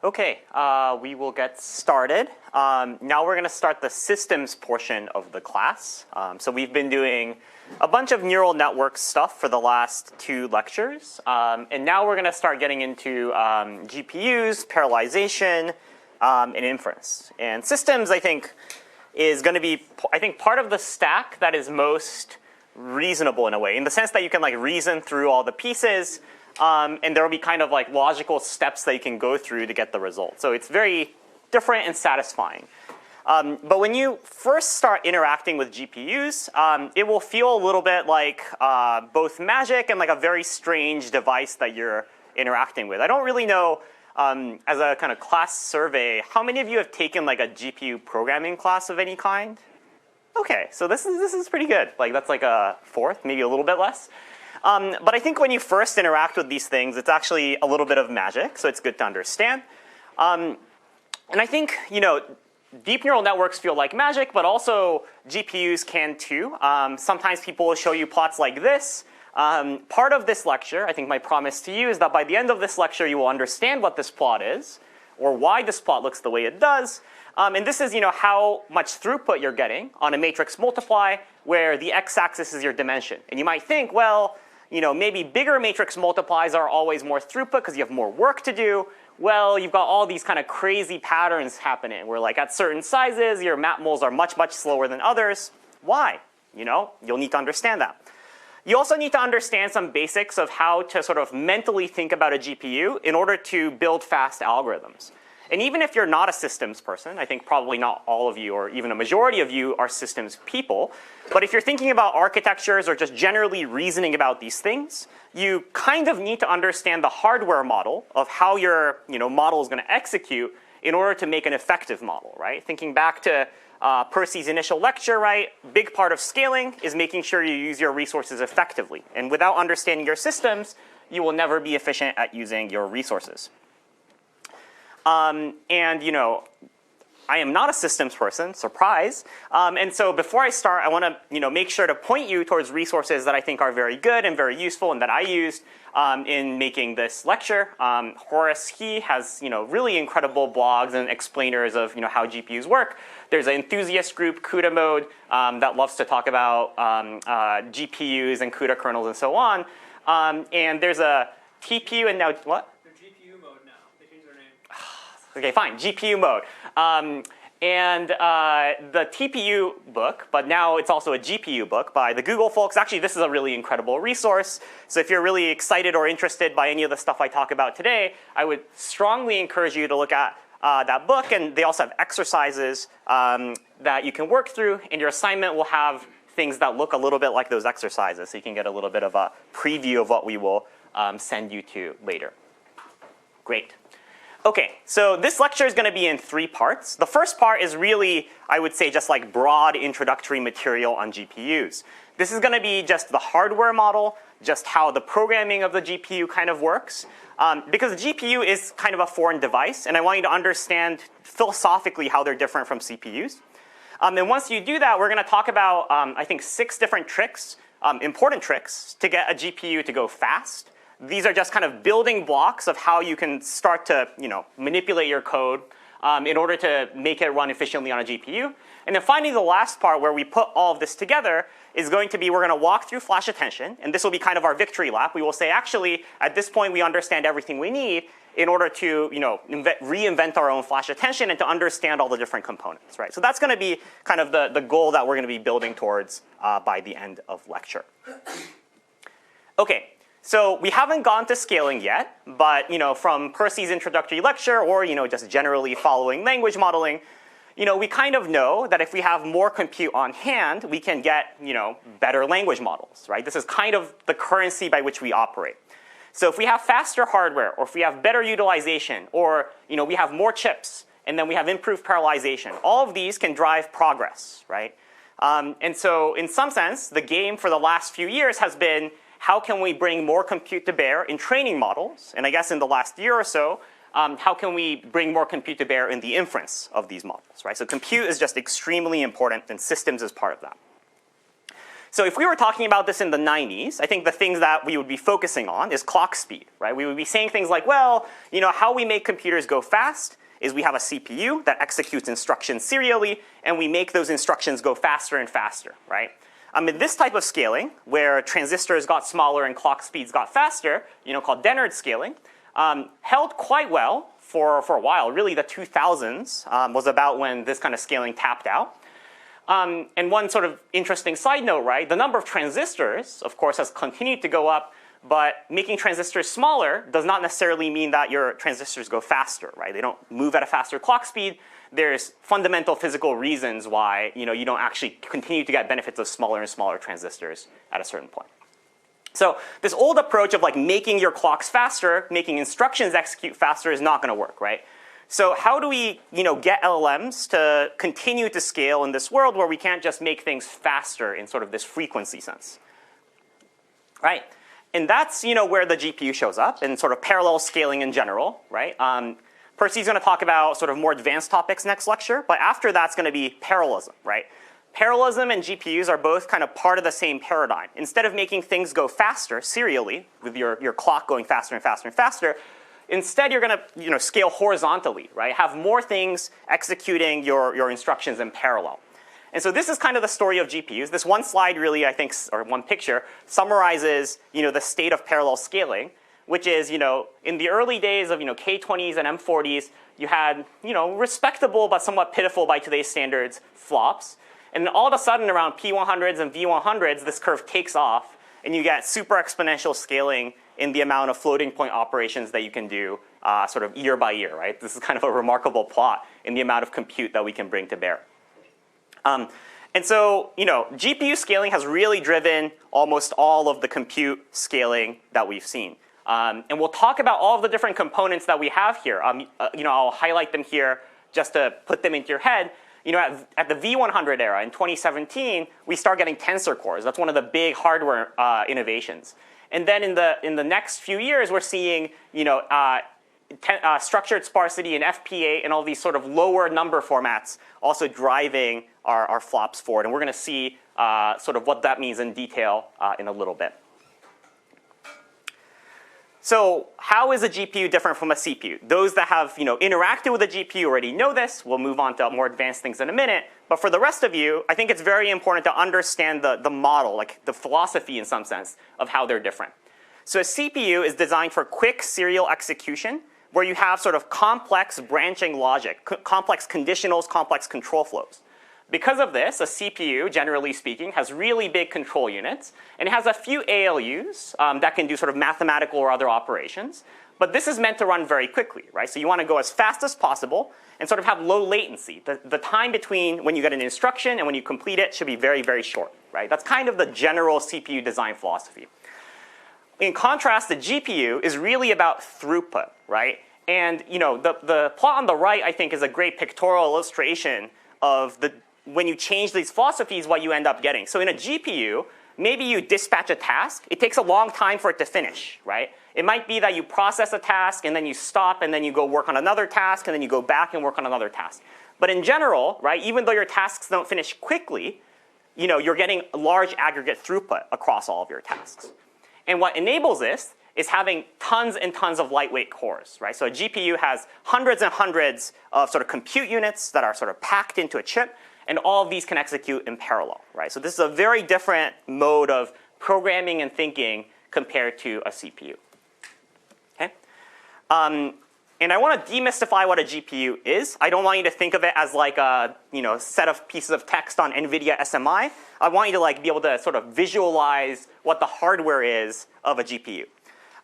Okay, we will get started. Now we're going to start the systems portion of the class. So we've been doing a bunch of neural network stuff for the last 2 lectures. And now we're going to start getting into GPUs, parallelization, and inference. And systems, I think, is going to be, part of the stack that is most reasonable in a way, in the sense that you can like reason through all the pieces. And there will be kind of like logical steps that you can go through to get the result. So it's very different and satisfying. But when you first start interacting with GPUs, it will feel a little bit like both magic and like a very strange device that you're interacting with. I don't really know, as a kind of class survey, how many of you have taken like a GPU programming class of any kind? Okay, so this is pretty good. Like that's like a fourth, maybe a little bit less. But I think when you first interact with these things, it's actually a little bit of magic, so it's good to understand. And I think, deep neural networks feel like magic, but also GPUs can too. Sometimes people will show you plots like this. Part of this lecture, I think my promise to you is that by the end of this lecture, you will understand what this plot is, or why this plot looks the way it does. And this is, how much throughput you're getting on a matrix multiply, where the x-axis is your dimension. And you might think, well, maybe bigger matrix multiplies are always more throughput because you have more work to do. Well, you've got all these kind of crazy patterns happening where like at certain sizes, your matmuls are much, much slower than others. Why? You'll need to understand that. You also need to understand some basics of how to sort of mentally think about a GPU in order to build fast algorithms. And even if you're not a systems person, I think probably not all of you or even a majority of you are systems people, but if you're thinking about architectures or just generally reasoning about these things, you kind of need to understand the hardware model of how your model is going to execute in order to make an effective model, right? Thinking back to Percy's initial lecture, right? Big part of scaling is making sure you use your resources effectively. And without understanding your systems, you will never be efficient at using your resources. I am not a systems person, surprise. And so before I start, I want to make sure to point you towards resources that I think are very good and very useful and that I used in making this lecture. Horace He has really incredible blogs and explainers of how GPUs work. There's an enthusiast group, CUDA mode, that loves to talk about GPUs and CUDA kernels and so on. And there's a TPU and now what? Okay, fine, GPU mode. And the TPU book, but now it's also a GPU book by the Google folks. Actually, this is a really incredible resource. So if you're really excited or interested by any of the stuff I talk about today, I would strongly encourage you to look at that book. And they also have exercises that you can work through. And your assignment will have things that look a little bit like those exercises. So you can get a little bit of a preview of what we will send you to later. Great. Okay, so this lecture is going to be in 3 parts. The first part is really, I would say, just like broad introductory material on GPUs. This is going to be just the hardware model, just how the programming of the GPU kind of works. Because the GPU is kind of a foreign device, and I want you to understand philosophically how they're different from CPUs. And once you do that, we're going to talk about, I think, 6 different tricks, important tricks, to get a GPU to go fast. These are just kind of building blocks of how you can start to manipulate your code in order to make it run efficiently on a GPU. And then finally, the last part where we put all of this together is going to be we're going to walk through flash attention. And this will be kind of our victory lap. We will say, actually, at this point, we understand everything we need in order to reinvent our own flash attention and to understand all the different components. Right? So that's going to be kind of the goal that we're going to be building towards by the end of lecture. Okay. So we haven't gone to scaling yet, but from Percy's introductory lecture or just generally following language modeling, we kind of know that if we have more compute on hand, we can get better language models, right? This is kind of the currency by which we operate. So if we have faster hardware, or if we have better utilization, or we have more chips, and then we have improved parallelization, all of these can drive progress, right? And so in some sense, the game for the last few years has been, how can we bring more compute to bear in training models? And I guess in the last year or so, how can we bring more compute to bear in the inference of these models, right? So compute is just extremely important, and systems is part of that. So if we were talking about this in the 90s, I think the things that we would be focusing on is clock speed, right? We would be saying things like, well, how we make computers go fast is we have a CPU that executes instructions serially, and we make those instructions go faster and faster, right? In this type of scaling, where transistors got smaller and clock speeds got faster, called Dennard scaling, held quite well for a while. Really, the 2000s was about when this kind of scaling tapped out. And one sort of interesting side note, right? The number of transistors, of course, has continued to go up, but making transistors smaller does not necessarily mean that your transistors go faster, right? They don't move at a faster clock speed. There's fundamental physical reasons why you don't actually continue to get benefits of smaller and smaller transistors at a certain point. So this old approach of like making your clocks faster, making instructions execute faster is not going to work, right? So how do we get LLMs to continue to scale in this world where we can't just make things faster in sort of this frequency sense, right? And that's where the GPU shows up and sort of parallel scaling in general, right? Percy's going to talk about sort of more advanced topics next lecture, but after that's going to be parallelism, right? Parallelism and GPUs are both kind of part of the same paradigm. Instead of making things go faster serially, with your clock going faster and faster and faster, instead you're going to scale horizontally, right? Have more things executing your instructions in parallel. And so this is kind of the story of GPUs. This one slide really, I think, or one picture, summarizes the state of parallel scaling, which is in the early days of K20s and M40s, you had respectable but somewhat pitiful by today's standards flops. And then all of a sudden around P100s and V100s, this curve takes off, and you get super exponential scaling in the amount of floating point operations that you can do sort of year by year, right? This is kind of a remarkable plot in the amount of compute that we can bring to bear. And so GPU scaling has really driven almost all of the compute scaling that we've seen. And we'll talk about all of the different components that we have here. I'll highlight them here just to put them into your head. At the V100 era in 2017, we start getting tensor cores. That's one of the big hardware innovations. And then in the next few years, we're seeing structured sparsity and FP8 and all these sort of lower number formats also driving our flops forward. And we're going to see sort of what that means in detail in a little bit. So how is a GPU different from a CPU? Those that have interacted with a GPU already know this. We'll move on to more advanced things in a minute. But for the rest of you, I think it's very important to understand the model, like the philosophy in some sense, of how they're different. So a CPU is designed for quick serial execution, where you have sort of complex branching logic, complex conditionals, complex control flows. Because of this, a CPU, generally speaking, has really big control units, and it has a few ALUs that can do sort of mathematical or other operations. But this is meant to run very quickly, right? So you want to go as fast as possible and sort of have low latency. The time between when you get an instruction and when you complete it should be very, very short, right? That's kind of the general CPU design philosophy. In contrast, the GPU is really about throughput, right? And the plot on the right, I think, is a great pictorial illustration of when you change these philosophies, what you end up getting. So in a GPU, maybe you dispatch a task. It takes a long time for it to finish, right? It might be that you process a task, and then you stop, and then you go work on another task, and then you go back and work on another task. But in general, right, even though your tasks don't finish quickly, you're getting large aggregate throughput across all of your tasks. And what enables this is having tons and tons of lightweight cores, right? So a GPU has hundreds and hundreds of sort of compute units that are sort of packed into a chip, and all of these can execute in parallel, right? So this is a very different mode of programming and thinking compared to a CPU. Okay? And I want to demystify what a GPU is. I don't want you to think of it as like a set of pieces of text on NVIDIA SMI. I want you to be able to sort of visualize what the hardware is of a GPU.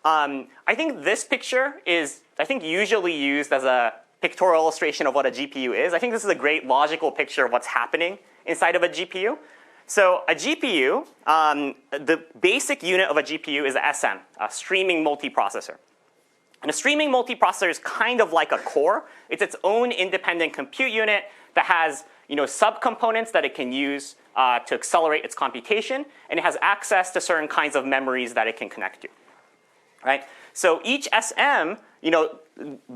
I think this picture is, usually used as a pictorial illustration of what a GPU is. I think this is a great logical picture of what's happening inside of a GPU. So a GPU, the basic unit of a GPU is a SM, a streaming multiprocessor. And a streaming multiprocessor is kind of like a core. It's its own independent compute unit that has subcomponents that it can use to accelerate its computation, and it has access to certain kinds of memories that it can connect to. right? So each SM,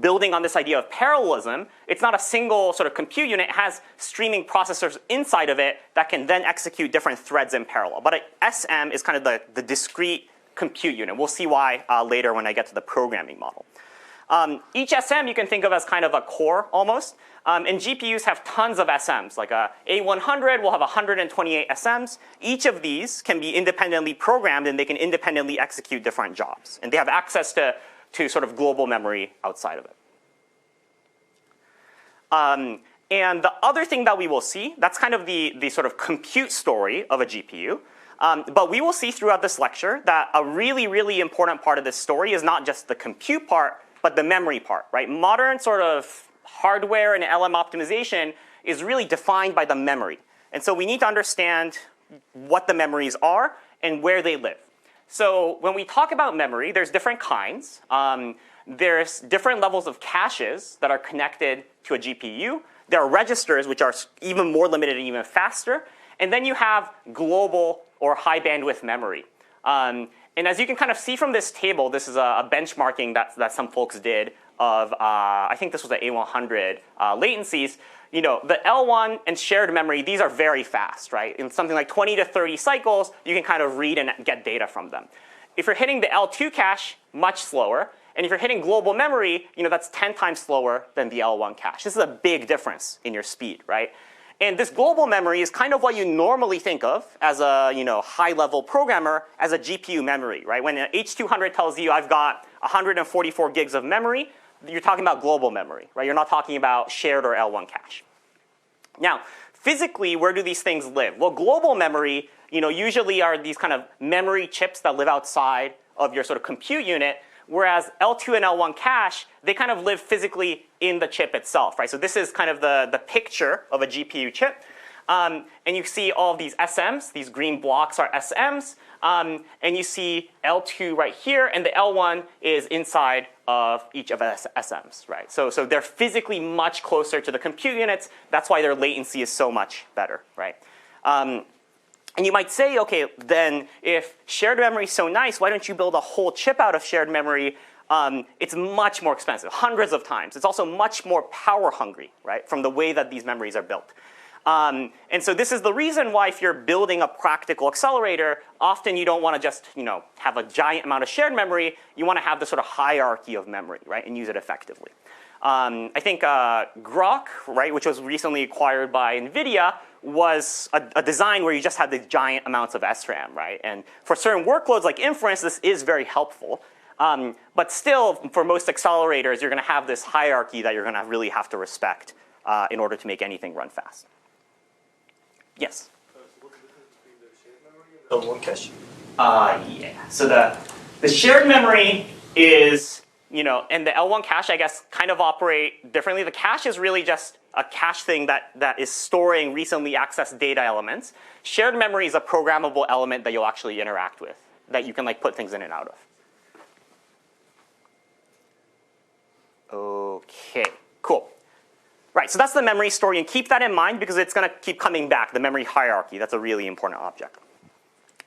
building on this idea of parallelism, it's not a single sort of compute unit. It has streaming processors inside of it that can then execute different threads in parallel. But a SM is kind of the discrete compute unit. We'll see why later when I get to the programming model. Each SM you can think of as kind of a core almost. And GPUs have tons of SMs. Like a A100 will have 128 SMs. Each of these can be independently programmed and they can independently execute different jobs. And they have access to sort of global memory outside of it. And the other thing that we will see, that's kind of the sort of compute story of a GPU. But we will see throughout this lecture that a really, really important part of this story is not just the compute part, but the memory part, right? Modern sort of hardware and LM optimization is really defined by the memory. And so we need to understand what the memories are and where they live. So when we talk about memory, there's different kinds. There's different levels of caches that are connected to a GPU. There are registers, which are even more limited and even faster. And then you have global or high bandwidth memory. And as you can kind of see from this table, this is a benchmarking that some folks did of, I think this was the A100 latencies. The L1 and shared memory, these are very fast, right? In something like 20 to 30 cycles, you can kind of read and get data from them. If you're hitting the L2 cache, much slower. And if you're hitting global memory, that's 10 times slower than the L1 cache. This is a big difference in your speed, right? And this global memory is kind of what you normally think of as a high-level programmer as a GPU memory, right? When an H200 tells you I've got 144 gigs of memory, you're talking about global memory, right? You're not talking about shared or L1 cache. Now, physically, where do these things live? Well, global memory, usually are these kind of memory chips that live outside of your sort of compute unit, whereas L2 and L1 cache, they kind of live physically in the chip itself, right? So this is kind of the picture of a GPU chip. And you see all of these SMs. These green blocks are SMs. And you see L2 right here, and the L1 is inside of each of the SMs, right? So they're physically much closer to the compute units. That's why their latency is so much better, right? And you might say, okay, then if shared memory is so nice, why don't you build a whole chip out of shared memory? It's much more expensive, hundreds of times. It's also much more power hungry, right, from the way that these memories are built. And so this is the reason why if you're building a practical accelerator, often you don't want to just have a giant amount of shared memory. You want to have this sort of hierarchy of memory, right, and use it effectively. I think Grok, right, which was recently acquired by NVIDIA, was a design where you just had these giant amounts of SRAM, right? And for certain workloads like inference, this is very helpful. But still, for most accelerators, you're going to have this hierarchy that you're going to really have to respect in order to make anything run fast. Yes? So what's the difference between the shared memory and the L1 cache? Yeah. So the shared memory is, and the L1 cache, I guess, kind of operate differently. The cache is really just a cache thing that is storing recently accessed data elements. Shared memory is a programmable element that you'll actually interact with, that you can put things in and out of. Okay, cool. Right, so that's the memory story, and keep that in mind because it's going to keep coming back, the memory hierarchy. That's a really important object.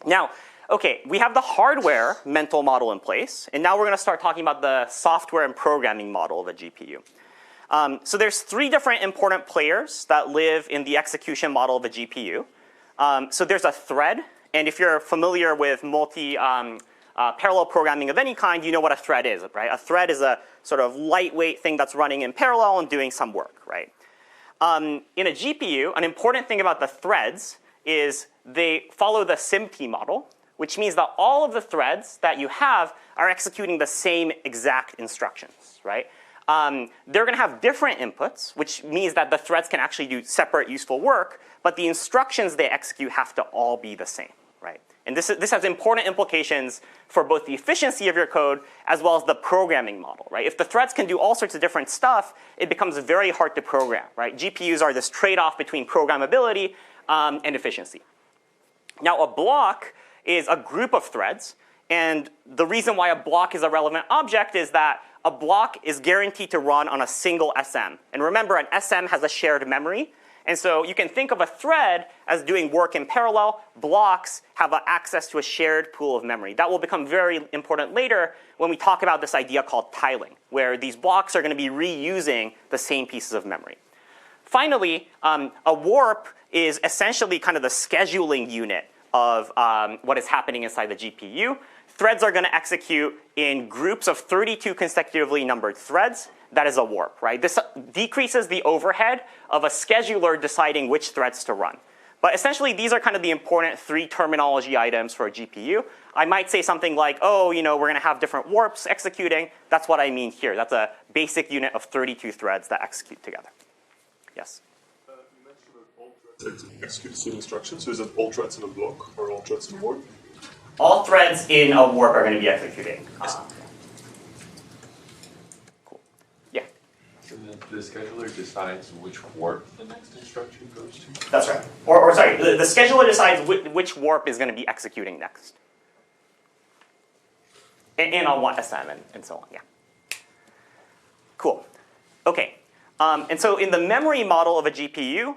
Now, okay, we have the hardware mental model in place, and now we're going to start talking about the software and programming model of a GPU. So there's three different important players that live in the execution model of a GPU. So there's a thread, and if you're familiar with parallel programming of any kind, you know what a thread is, right? A thread is a sort of lightweight thing that's running in parallel and doing some work, right? In a GPU, an important thing about the threads is they follow the SIMP model, which means that all of the threads that you have are executing the same exact instructions, right? They're going to have different inputs, which means that the threads can actually do separate useful work, but the instructions they execute have to all be the same, right? And this has important implications for both the efficiency of your code as well as the programming model, right? If the threads can do all sorts of different stuff, it becomes very hard to program, right? GPUs are this trade-off between programmability and efficiency. Now, a block is a group of threads, and the reason why a block is a relevant object is that a block is guaranteed to run on a single SM. And remember, an SM has a shared memory, And so you can think of a thread as doing work in parallel. Blocks have access to a shared pool of memory. That will become very important later when we talk about this idea called tiling, where these blocks are going to be reusing the same pieces of memory. Finally, a warp is essentially kind of the scheduling unit of what is happening inside the GPU. Threads are going to execute in groups of 32 consecutively numbered threads. That is a warp, right? This decreases the overhead of a scheduler deciding which threads to run. But essentially, these are kind of the important 3 terminology items for a GPU. I might say something like, oh, we're going to have different warps executing. That's what I mean here. That's a basic unit of 32 threads that execute together. Yes? You mentioned that all threads execute the same instruction. So is it all threads in a block or all threads in a warp? All threads in a warp are going to be executing. Cool. Yeah? So the scheduler decides which warp the next instruction goes to? That's right. Or sorry, the scheduler decides which warp is going to be executing next. And on what SM and so on, yeah. Cool. Okay. And so in the memory model of a GPU,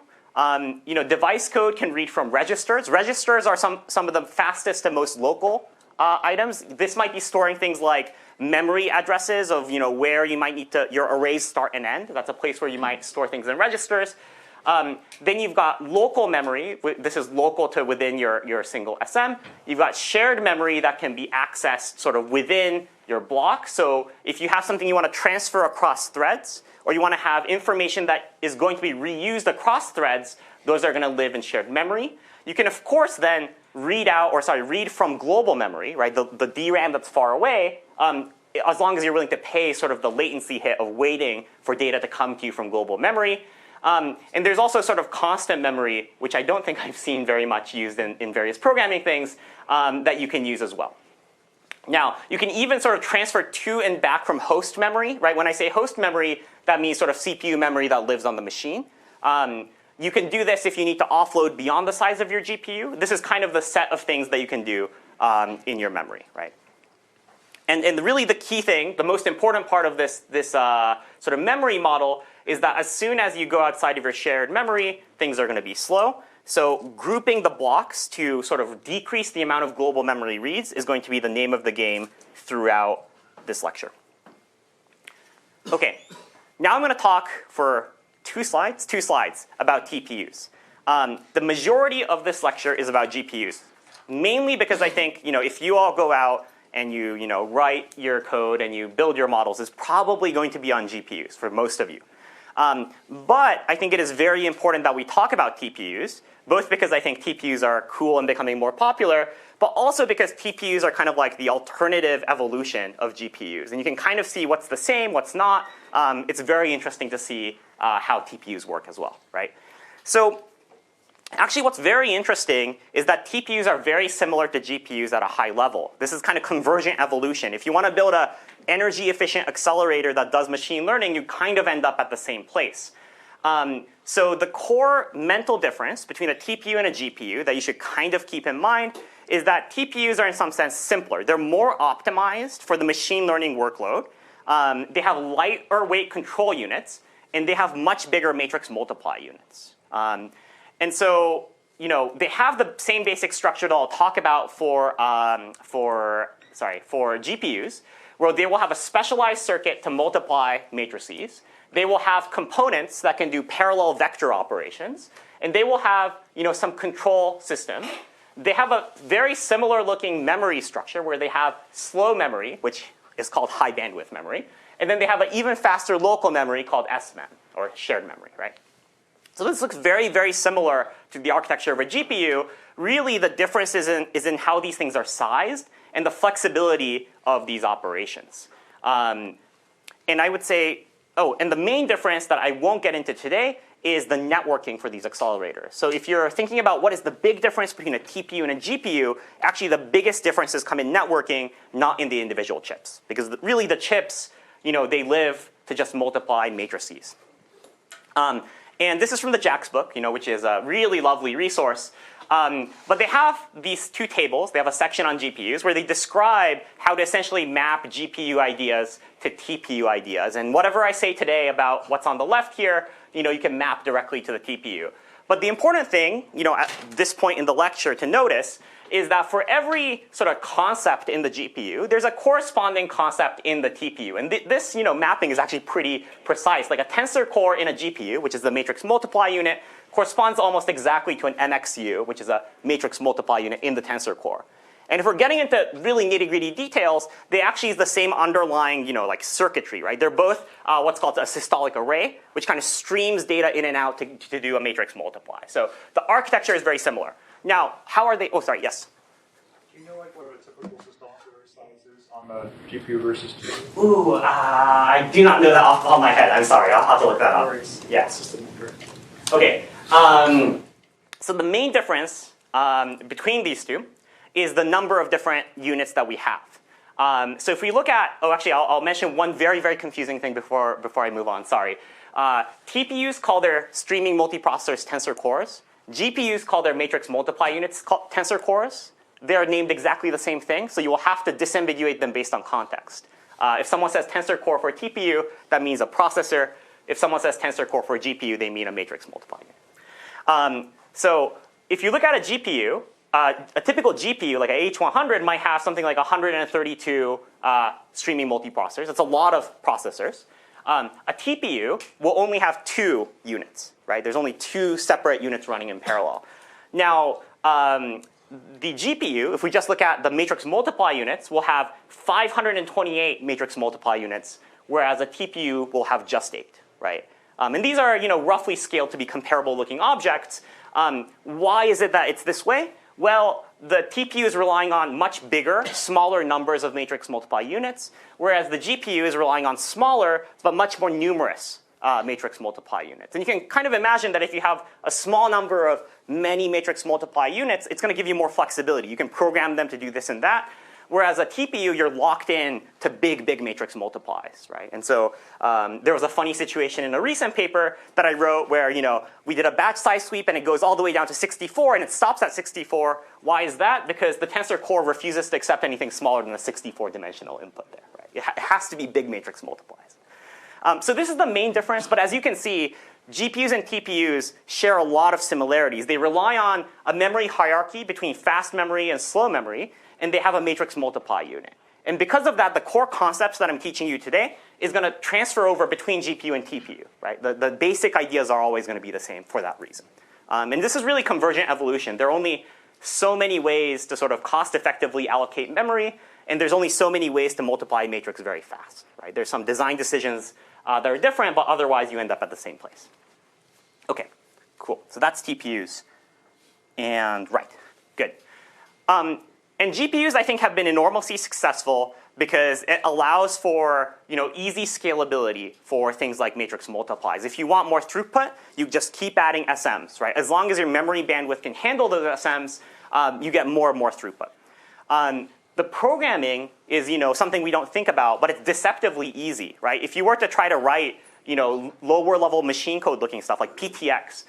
device code can read from registers. Registers are some of the fastest and most local items. This might be storing things like memory addresses of where you might need to, your arrays start and end. That's a place where you might store things in registers. Then you've got local memory. This is local to within your single SM. You've got shared memory that can be accessed sort of within your block. So if you have something you want to transfer across threads, or you want to have information that is going to be reused across threads, those are going to live in shared memory. You can, of course, then read from global memory, right? The DRAM that's far away, as long as you're willing to pay sort of the latency hit of waiting for data to come to you from global memory. And there's also sort of constant memory, which I don't think I've seen very much used in various programming things, that you can use as well. Now, you can even sort of transfer to and back from host memory, right? When I say host memory, that means sort of CPU memory that lives on the machine. You can do this if you need to offload beyond the size of your GPU. This is kind of the set of things that you can do in your memory, right? And really the key thing, the most important part of this sort of memory model is that as soon as you go outside of your shared memory, things are going to be slow. So grouping the blocks to sort of decrease the amount of global memory reads is going to be the name of the game throughout this lecture. Okay, now I'm going to talk for two slides about TPUs. The majority of this lecture is about GPUs, mainly because I think if you all go out and you write your code and you build your models, it's probably going to be on GPUs for most of you. But I think it is very important that we talk about TPUs, both because I think TPUs are cool and becoming more popular, but also because TPUs are kind of like the alternative evolution of GPUs. And you can kind of see what's the same, what's not. It's very interesting to see how TPUs work as well, right? So actually what's very interesting is that TPUs are very similar to GPUs at a high level. This is kind of convergent evolution. If you want to build an energy efficient accelerator that does machine learning, you kind of end up at the same place. So the core mental difference between a TPU and a GPU that you should kind of keep in mind is that TPUs are in some sense simpler. They're more optimized for the machine learning workload. They have lighter weight control units, and they have much bigger matrix multiply units. And so they have the same basic structure that I'll talk about for GPUs, where they will have a specialized circuit to multiply matrices. They will have components that can do parallel vector operations, and they will have some control system. They have a very similar looking memory structure where they have slow memory, which is called high bandwidth memory, and then they have an even faster local memory called SMEM, or shared memory, right? So this looks very, very similar to the architecture of a GPU. Really, the difference is in how these things are sized and the flexibility of these operations. And I would say, and the main difference that I won't get into today is the networking for these accelerators. So if you're thinking about what is the big difference between a TPU and a GPU, actually the biggest differences come in networking, not in the individual chips. Because really the chips, they live to just multiply matrices. And this is from the JAX book, which is a really lovely resource. But they have these two tables. They have a section on GPUs where they describe how to essentially map GPU ideas to TPU ideas. And whatever I say today about what's on the left here, you can map directly to the TPU. But the important thing, at this point in the lecture to notice is that for every sort of concept in the GPU, there's a corresponding concept in the TPU. And this, mapping is actually pretty precise. Like a tensor core in a GPU, which is the matrix multiply unit, corresponds almost exactly to an MXU, which is a matrix multiply unit in the tensor core. And if we're getting into really nitty-gritty details, they actually is the same underlying, like circuitry, right? They're both what's called a systolic array, which kind of streams data in and out to do a matrix multiply. So the architecture is very similar. Now, how are they? Oh, sorry. Yes. Do you know what a typical systolic array size is on the GPU versus GPU? Ooh, I do not know that off the top of my head. I'm sorry. I'll have to look that up. Yeah. Okay. So the main difference between these two is the number of different units that we have. So if we look at, actually, I'll mention one very, very confusing thing before I move on. Sorry. TPUs call their streaming multiprocessors tensor cores. GPUs call their matrix multiply units tensor cores. They're named exactly the same thing, so you will have to disambiguate them based on context. If someone says tensor core for a TPU, that means a processor. If someone says tensor core for a GPU, they mean a matrix multiply unit. So if you look at a GPU, a typical GPU, like a H100, might have something like 132 streaming multiprocessors. That's a lot of processors. A TPU will only have 2 units, right? There's only 2 separate units running in parallel. Now, the GPU, if we just look at the matrix multiply units, will have 528 matrix multiply units, whereas a TPU will have just 8, right? And these are, roughly scaled to be comparable looking objects. Why is it that it's this way? Well, the TPU is relying on much bigger, smaller numbers of matrix multiply units, whereas the GPU is relying on smaller, but much more numerous matrix multiply units. And you can kind of imagine that if you have a small number of many matrix multiply units, it's going to give you more flexibility. You can program them to do this and that. Whereas a TPU, you're locked in to big, big matrix multiplies, right? And so there was a funny situation in a recent paper that I wrote where, we did a batch size sweep and it goes all the way down to 64 and it stops at 64. Why is that? Because the tensor core refuses to accept anything smaller than a 64-dimensional input there, right? It has to be big matrix multiplies. So this is the main difference, but as you can see, GPUs and TPUs share a lot of similarities. They rely on a memory hierarchy between fast memory and slow memory, and they have a matrix multiply unit. And because of that, the core concepts that I'm teaching you today is going to transfer over between GPU and TPU, right? The basic ideas are always going to be the same for that reason. And this is really convergent evolution. There are only so many ways to sort of cost-effectively allocate memory, and there's only so many ways to multiply a matrix very fast, right? There's some design decisions that are different, but otherwise you end up at the same place. Okay, cool. So that's TPUs. And right, good. And GPUs, I think, have been enormously successful because it allows for easy scalability for things like matrix multiplies. If you want more throughput, you just keep adding SMs, right? As long as your memory bandwidth can handle those SMs, you get more and more throughput. The programming is something we don't think about, but it's deceptively easy, right? If you were to try to write lower level machine code looking stuff like PTX,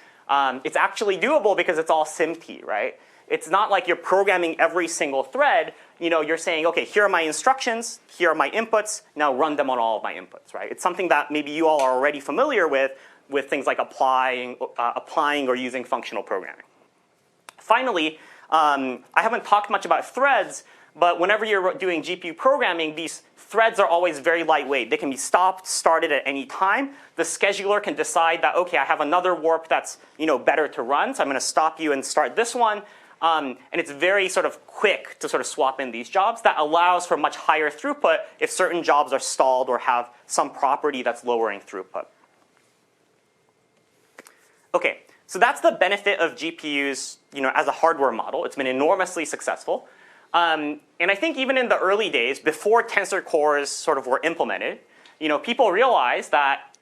it's actually doable because it's all SIMT, right? It's not like you're programming every single thread. You're saying, OK, here are my instructions. Here are my inputs. Now run them on all of my inputs, right? It's something that maybe you all are already familiar with things like applying or using functional programming. Finally, I haven't talked much about threads, but whenever you're doing GPU programming, these threads are always very lightweight. They can be stopped, started at any time. The scheduler can decide that, OK, I have another warp that's better to run, so I'm going to stop you and start this one. And it's very sort of quick to sort of swap in these jobs. That allows for much higher throughput if certain jobs are stalled or have some property that's lowering throughput. OK, so that's the benefit of GPUs as a hardware model. It's been enormously successful. And I think even in the early days, before tensor cores sort of were implemented, people realized that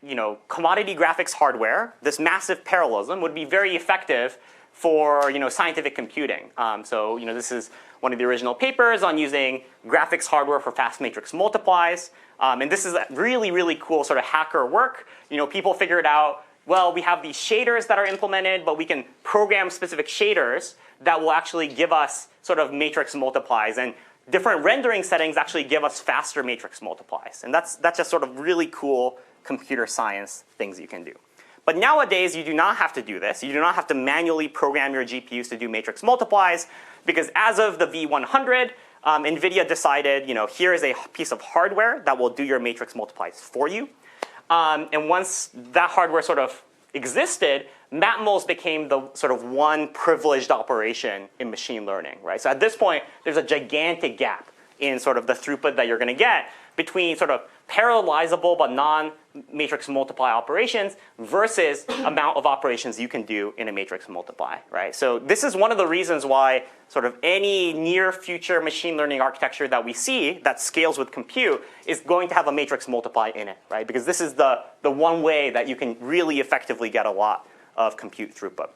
commodity graphics hardware, this massive parallelism, would be very effective for scientific computing. So this is one of the original papers on using graphics hardware for fast matrix multiplies. And this is really, really cool sort of hacker work. People figured out, well, we have these shaders that are implemented, but we can program specific shaders that will actually give us sort of matrix multiplies, and different rendering settings actually give us faster matrix multiplies. And that's just sort of really cool computer science things you can do. But nowadays, you do not have to do this. You do not have to manually program your GPUs to do matrix multiplies, because as of the V100, NVIDIA decided, here is a piece of hardware that will do your matrix multiplies for you. And once that hardware sort of existed, matmuls became the sort of one privileged operation in machine learning, right? So at this point, there's a gigantic gap in sort of the throughput that you're going to get between sort of parallelizable but non-matrix multiply operations versus amount of operations you can do in a matrix multiply, right? So this is one of the reasons why sort of any near future machine learning architecture that we see that scales with compute is going to have a matrix multiply in it, right? Because this is the one way that you can really effectively get a lot of compute throughput.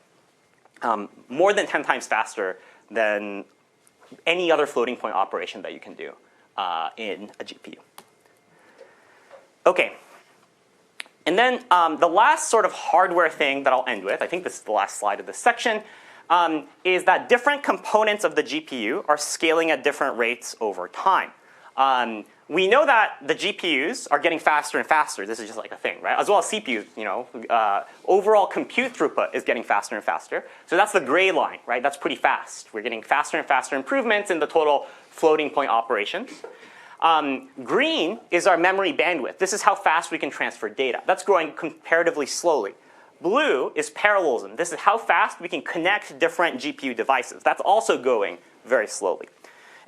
More than 10 times faster than any other floating point operation that you can do in a GPU. Okay. And then the last sort of hardware thing that I'll end with, I think this is the last slide of this section, is that different components of the GPU are scaling at different rates over time. We know that the GPUs are getting faster and faster. This is just like a thing, right? As well as CPUs, overall compute throughput is getting faster and faster. So that's the gray line, right? That's pretty fast. We're getting faster and faster improvements in the total floating point operations. Green is our memory bandwidth. This is how fast we can transfer data. That's growing comparatively slowly. Blue is parallelism. This is how fast we can connect different GPU devices. That's also going very slowly.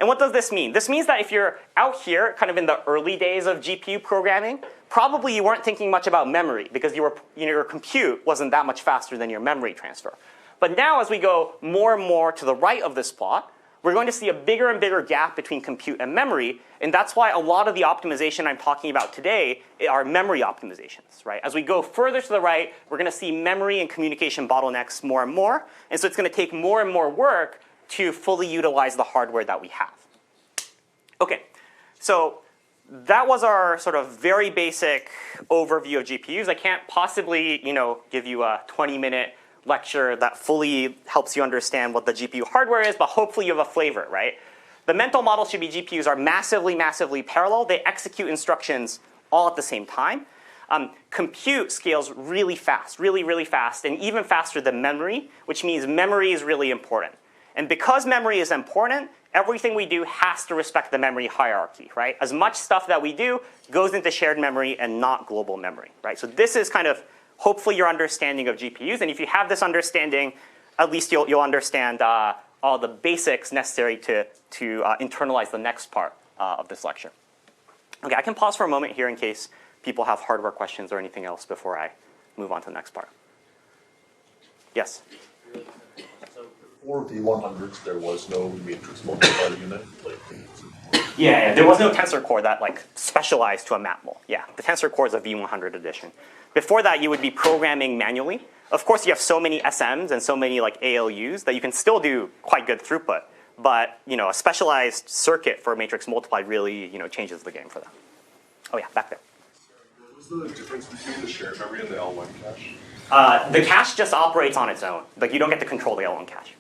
And what does this mean? This means that if you're out here kind of in the early days of GPU programming, probably you weren't thinking much about memory because your compute wasn't that much faster than your memory transfer. But now as we go more and more to the right of this plot, we're going to see a bigger and bigger gap between compute and memory. And that's why a lot of the optimization I'm talking about today are memory optimizations, right? As we go further to the right, we're going to see memory and communication bottlenecks more and more. And so it's going to take more and more work to fully utilize the hardware that we have. Okay, so that was our sort of very basic overview of GPUs. I can't possibly, give you a 20-minute lecture that fully helps you understand what the GPU hardware is, but hopefully you have a flavor, right? The mental model should be GPUs are massively, massively parallel. They execute instructions all at the same time. Compute scales really fast, really, really fast, and even faster than memory, which means memory is really important. And because memory is important, everything we do has to respect the memory hierarchy, right? As much stuff that we do goes into shared memory and not global memory, right? So this is kind of hopefully your understanding of GPUs. And if you have this understanding, at least you'll understand all the basics necessary to internalize the next part of this lecture. Okay, I can pause for a moment here in case people have hardware questions or anything else before I move on to the nenext part. Yes? For V100s, there was no matrix multiplier unit. Yeah, there was no tensor core that specialized to a matmul. Yeah, the tensor core is a V100 edition. Before that, you would be programming manually. Of course, you have so many SMs and so many ALUs that you can still do quite good throughput. But a specialized circuit for matrix multiply really changes the game for them. Oh yeah, back there. What was the difference between the shared memory and the L1 cache? The cache just operates on its own. You don't get to control the L1 cache.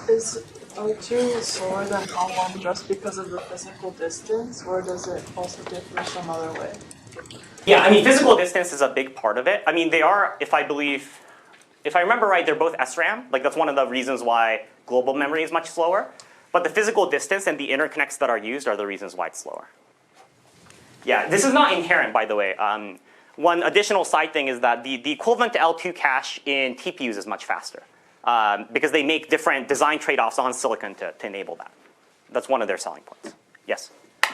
Is O2 slower than L1 just because of the physical distance, or does it also differ some other way? Yeah, physical distance is a big part of it. They are, if I remember right, they're both SRAM. That's one of the reasons why global memory is much slower. But the physical distance and the interconnects that are used are the reasons why it's slower. Yeah, this is not inherent, by the way. One additional side thing is that the equivalent to L2 cache in TPUs is much faster because they make different design trade-offs on silicon to enable that. That's one of their selling points. Yes?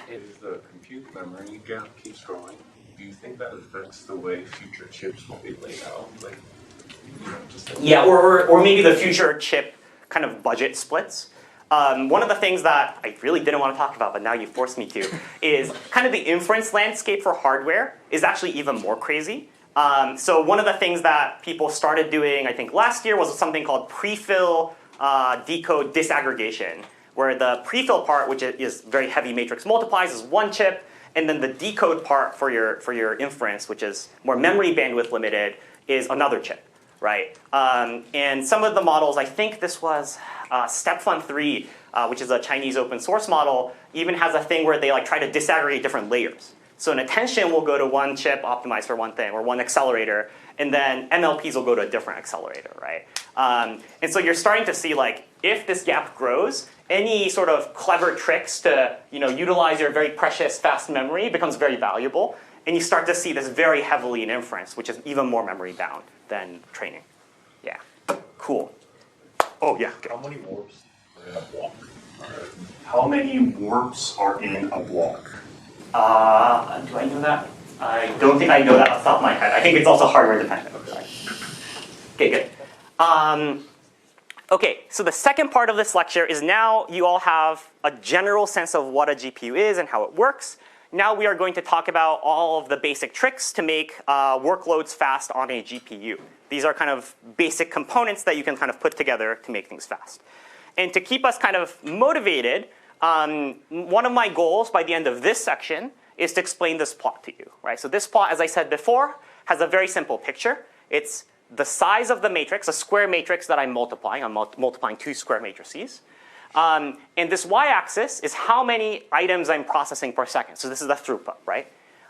If the compute memory gap keeps growing, do you think that affects the way future chips will be laid out? Yeah, or maybe the future chip kind of budget splits. One of the things that I really didn't want to talk about, but now you forced me to, is kind of the inference landscape for hardware is actually even more crazy. So one of the things that people started doing, I think last year, was something called prefill decode disaggregation, where the prefill part, which is very heavy matrix multiplies, is one chip, and then the decode part for your inference, which is more memory bandwidth limited, is another chip. right? And some of the models, I think this was StepFun 3, which is a Chinese open source model, even has a thing where they like try to disaggregate different layers. So an attention will go to one chip optimized for one thing, or one accelerator, and then MLPs will go to a different accelerator, right? And so you're starting to see, like, if this gap grows, any sort of clever tricks to utilize your very precious fast memory becomes very valuable. And you start to see this very heavily in inference, which is even more memory bound than training. Yeah, cool. Oh, yeah. Okay. How many warps are in a block? How many warps are in a block? Do I know that? I don't think I know that off the top of my head. I think it's also hardware dependent. Okay, good. Okay, so the second part of this lecture is now you all have a general sense of what a GPU is and how it works. Now we are going to talk about all of the basic tricks to make workloads fast on a GPU. These are kind of basic components that you can kind of put together to make things fast. And to keep us kind of motivated, one of my goals by the end of this section is to explain this plot to you, right? So this plot, as I said before, has a very simple picture. It's the size of the matrix, a square matrix that I'm multiplying. I'm multiplying two square matrices. And this y-axis is how many items I'm processing per second. So this is the throughput, right?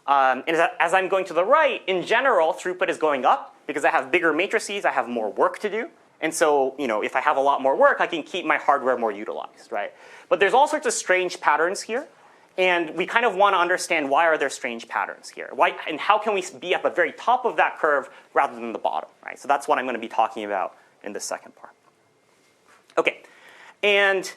And as I'm going to the right, in general, throughput is going up because I have bigger matrices, I have more work to do. And so, if I have a lot more work, I can keep my hardware more utilized, right? But there's all sorts of strange patterns here. And we kind of want to understand why are there strange patterns here? Why, and how can we be at the very top of that curve rather than the bottom, right? So that's what I'm going to be talking about in the second part. Okay, and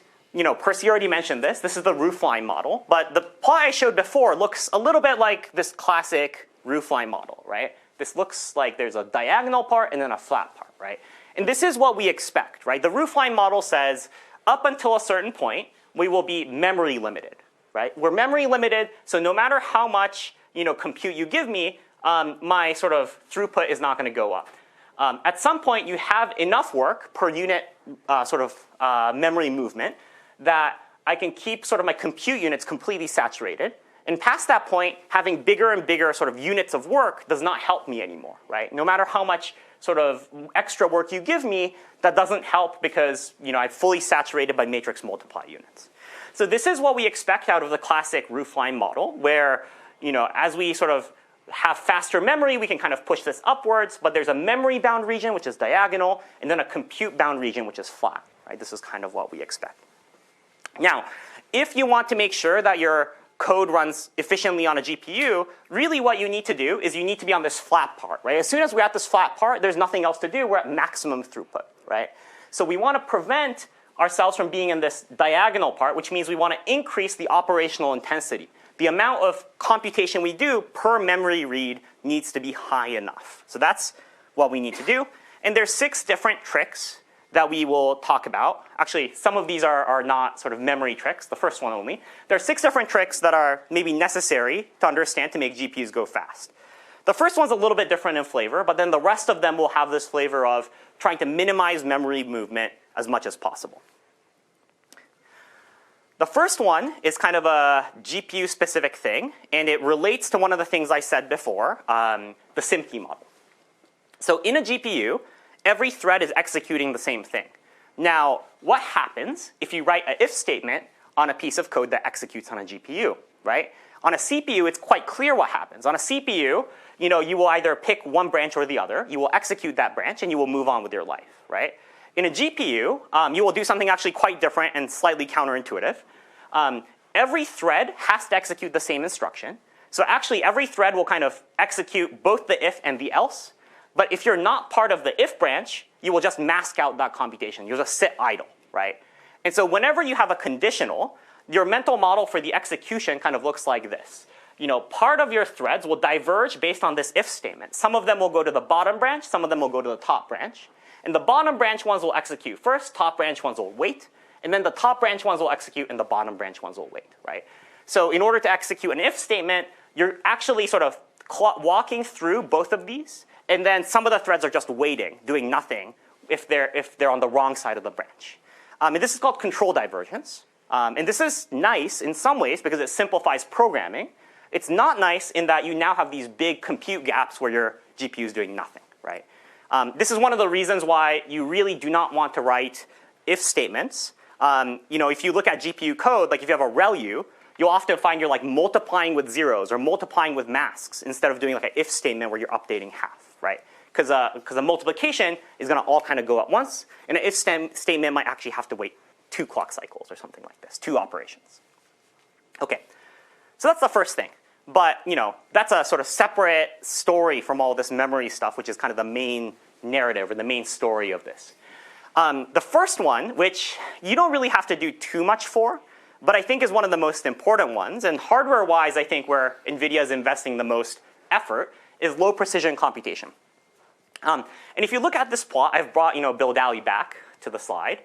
Percy already mentioned this. This is the roofline model. But the plot I showed before looks a little bit like this classic roofline model, right? This looks like there's a diagonal part and then a flat part, right? And this is what we expect, right? The roofline model says up until a certain point, we will be memory limited, right? We're memory limited, so no matter how much compute you give me, my sort of throughput is not going to go up. At some point, you have enough work per unit memory movement that I can keep sort of my compute units completely saturated. And past that point, having bigger and bigger sort of units of work does not help me anymore, right? No matter how much sort of extra work you give me, that doesn't help because I've fully saturated my matrix multiply units. So this is what we expect out of the classic roofline model, where as we sort of have faster memory, we can kind of push this upwards, but there's a memory bound region, which is diagonal, and then a compute bound region, which is flat, right? This is kind of what we expect. Now, if you want to make sure that your code runs efficiently on a GPU, really what you need to do is you need to be on this flat part, right? As soon as we're at this flat part, there's nothing else to do. We're at maximum throughput, right? So we want to prevent ourselves from being in this diagonal part, which means we want to increase the operational intensity. The amount of computation we do per memory read needs to be high enough. So that's what we need to do. And there's 6 different tricks that we will talk about. Actually, some of these are not sort of memory tricks, the first one only. There are 6 different tricks that are maybe necessary to understand to make GPUs go fast. The first one's a little bit different in flavor, but then the rest of them will have this flavor of trying to minimize memory movement as much as possible. The first one is kind of a GPU-specific thing, and it relates to one of the things I said before, the SIMP model. So in a GPU, every thread is executing the same thing. Now, what happens if you write an if statement on a piece of code that executes on a GPU, right? On a CPU, it's quite clear what happens. On a CPU, you will either pick one branch or the other. You will execute that branch, and you will move on with your life, right? In a GPU, you will do something actually quite different and slightly counterintuitive. Every thread has to execute the same instruction. So actually, every thread will kind of execute both the if and the else. But if you're not part of the if branch, you will just mask out that computation. You'll just sit idle, right? And so whenever you have a conditional, your mental model for the execution kind of looks like this. Part of your threads will diverge based on this if statement. Some of them will go to the bottom branch. Some of them will go to the top branch. And the bottom branch ones will execute first. Top branch ones will wait. And then the top branch ones will execute, and the bottom branch ones will wait, right? So in order to execute an if statement, you're actually sort of walking through both of these. And then some of the threads are just waiting, doing nothing, if they're on the wrong side of the branch. And this is called control divergence. And this is nice in some ways because it simplifies programming. It's not nice in that you now have these big compute gaps where your GPU is doing nothing, right? This is one of the reasons why you really do not want to write if statements. If you look at GPU code, like if you have a ReLU, you'll often find you're like multiplying with zeros or multiplying with masks instead of doing like an if statement where you're updating half, right? Because a multiplication is going to all kind of go at once, and an if statement might actually have to wait 2 clock cycles or something like this, 2 operations. Okay, so that's the first thing. But that's a sort of separate story from all this memory stuff, which is kind of the main narrative or the main story of this. The first one, which you don't really have to do too much for, but I think is one of the most important ones, and hardware-wise, I think where NVIDIA is investing the most effort, is low precision computation. And if you look at this plot, I've brought Bill Daly back to the slide.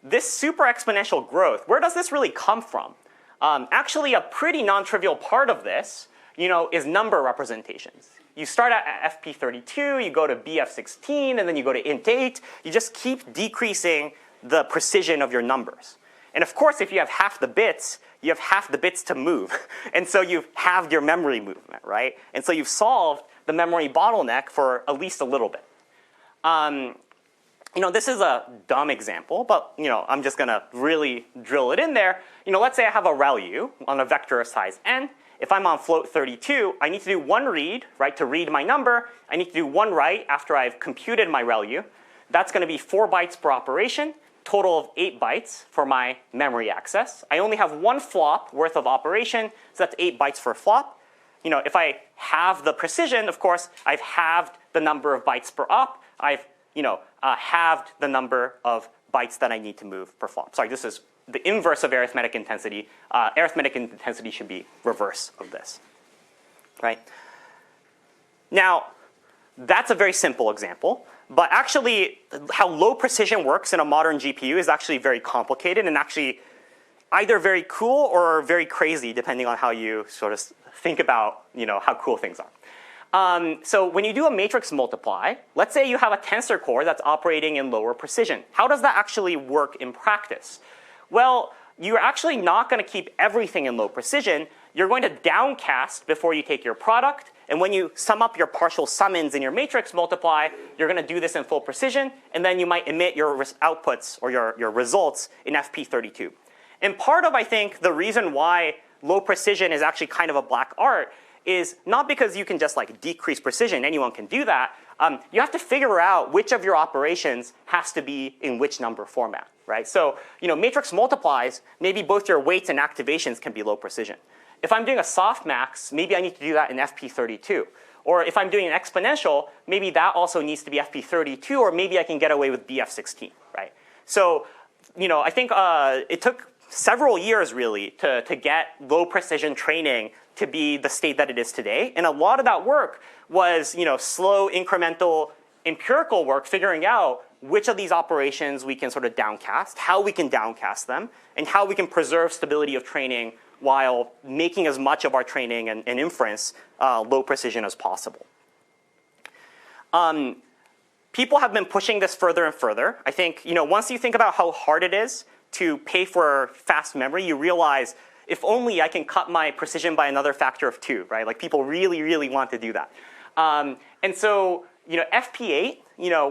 This super exponential growth, where does this really come from? Actually, a pretty non-trivial part of this, is number representations. You start at FP32, you go to BF16, and then you go to int8. You just keep decreasing the precision of your numbers. And of course, if you have half the bits, you have half the bits to move. And so you've halved your memory movement, right? And so you've solved the memory bottleneck for at least a little bit. This is a dumb example, but I'm just going to really drill it in there. Let's say I have a ReLU on a vector of size n. If I'm on float 32, I need to do 1 read, right, to read my number. I need to do 1 write after I've computed my ReLU. That's going to be 4 bytes per operation, total of 8 bytes for my memory access. I only have 1 flop worth of operation, so that's 8 bytes for a flop. If I have the precision, of course, I've halved the number of bytes per op. I've halved the number of bytes that I need to move per flop. Sorry, this is the inverse of arithmetic intensity. Arithmetic intensity should be reverse of this, right? Now, that's a very simple example. But actually, how low precision works in a modern GPU is actually very complicated and actually either very cool or very crazy, depending on how you sort of think about how cool things are. So when you do a matrix multiply, let's say you have a tensor core that's operating in lower precision. How does that actually work in practice? Well, you're actually not going to keep everything in low precision. You're going to downcast before you take your product. And when you sum up your partial summons in your matrix multiply, you're going to do this in full precision. And then you might emit your outputs or your results in FP32. And part of, I think, the reason why low precision is actually kind of a black art is not because you can just like decrease precision. Anyone can do that. You have to figure out which of your operations has to be in which number format, right? So, matrix multiplies, maybe both your weights and activations can be low precision. If I'm doing a softmax, maybe I need to do that in FP32. Or if I'm doing an exponential, maybe that also needs to be FP32, or maybe I can get away with BF16, right? So, I think it took several years really to get low precision training to be the state that it is today. And a lot of that work was slow, incremental, empirical work figuring out which of these operations we can sort of downcast, how we can downcast them, and how we can preserve stability of training while making as much of our training and inference low precision as possible. People have been pushing this further and further. I think once you think about how hard it is to pay for fast memory, you realize if only I can cut my precision by another factor of 2, right? Like people really, really want to do that. And so FP8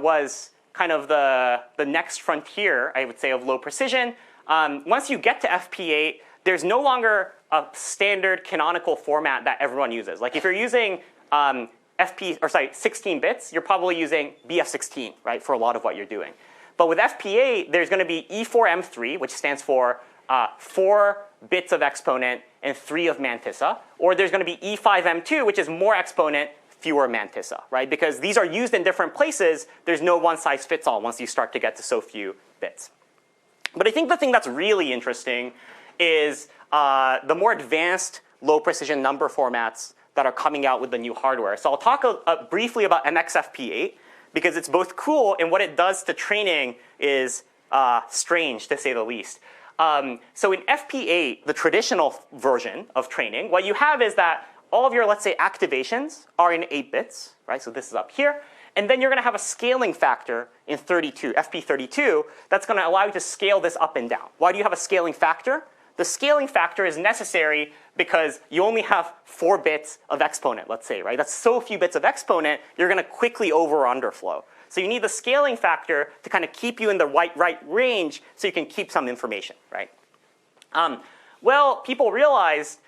was kind of the next frontier, I would say, of low precision. Once you get to FP8, there's no longer a standard canonical format that everyone uses. Like if you're using 16 bits, you're probably using BF16, right, for a lot of what you're doing. But with FP8, there's going to be E4M3, which stands for 4 bits of exponent and 3 of mantissa. Or there's going to be E5M2, which is more exponent, fewer mantissa, right? Because these are used in different places. There's no one-size-fits-all once you start to get to so few bits. But I think the thing that's really interesting is the more advanced low-precision number formats that are coming out with the new hardware. So I'll talk briefly about MXFP8, because it's both cool and what it does to training is strange, to say the least. So in FP8, the traditional version of training, what you have is that all of your, let's say, activations are in 8 bits, right? So this is up here. And then you're going to have a scaling factor in FP32, that's going to allow you to scale this up and down. Why do you have a scaling factor? the scaling factor is necessary because you only have 4 bits of exponent, let's say, right? That's so few bits of exponent, you're going to quickly over or underflow. So you need the scaling factor to kind of keep you in the right range so you can keep some information, right? Well, people realized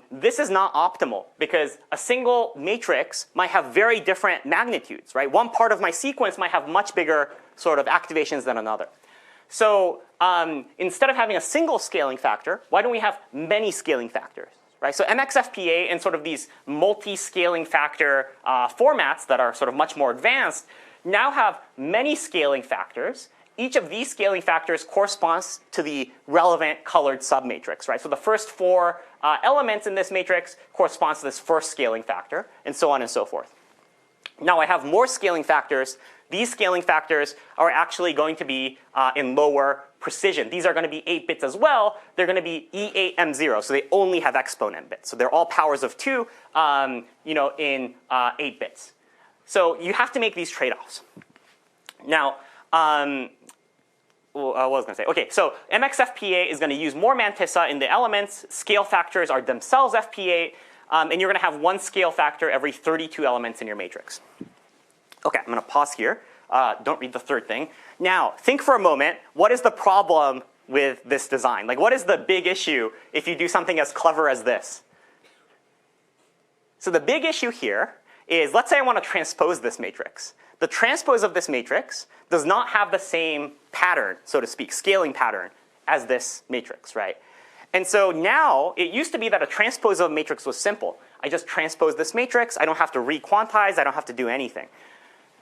this is not optimal because a single matrix might have very different magnitudes, right? One part of my sequence might have much bigger sort of activations than another. So instead of having a single scaling factor, why don't we have many scaling factors, right? So MXFPA and sort of these multi-scaling factor formats that are sort of much more advanced now have many scaling factors. Each of these scaling factors corresponds to the relevant colored submatrix, right? So the first 4 elements in this matrix corresponds to this first scaling factor, and so on and so forth. Now I have more scaling factors. These scaling factors are actually going to be in lower precision. These are going to be 8 bits as well. They're going to be E8M0, so they only have exponent bits. So they're all powers of 2 in 8 bits. So you have to make these trade-offs. Now, what was I going to say? Okay, so MXFPA is going to use more mantissa in the elements. Scale factors are themselves FPA. And you're going to have 1 scale factor every 32 elements in your matrix. Okay, I'm going to pause here. Don't read the third thing. Now, think for a moment, what is the problem with this design? Like, what is the big issue if you do something as clever as this? So the big issue here is, let's say I want to transpose this matrix. The transpose of this matrix does not have the same pattern, so to speak, scaling pattern, as this matrix, right? And so now, it used to be that a transpose of a matrix was simple. I just transpose this matrix. I don't have to re-quantize. I don't have to do anything.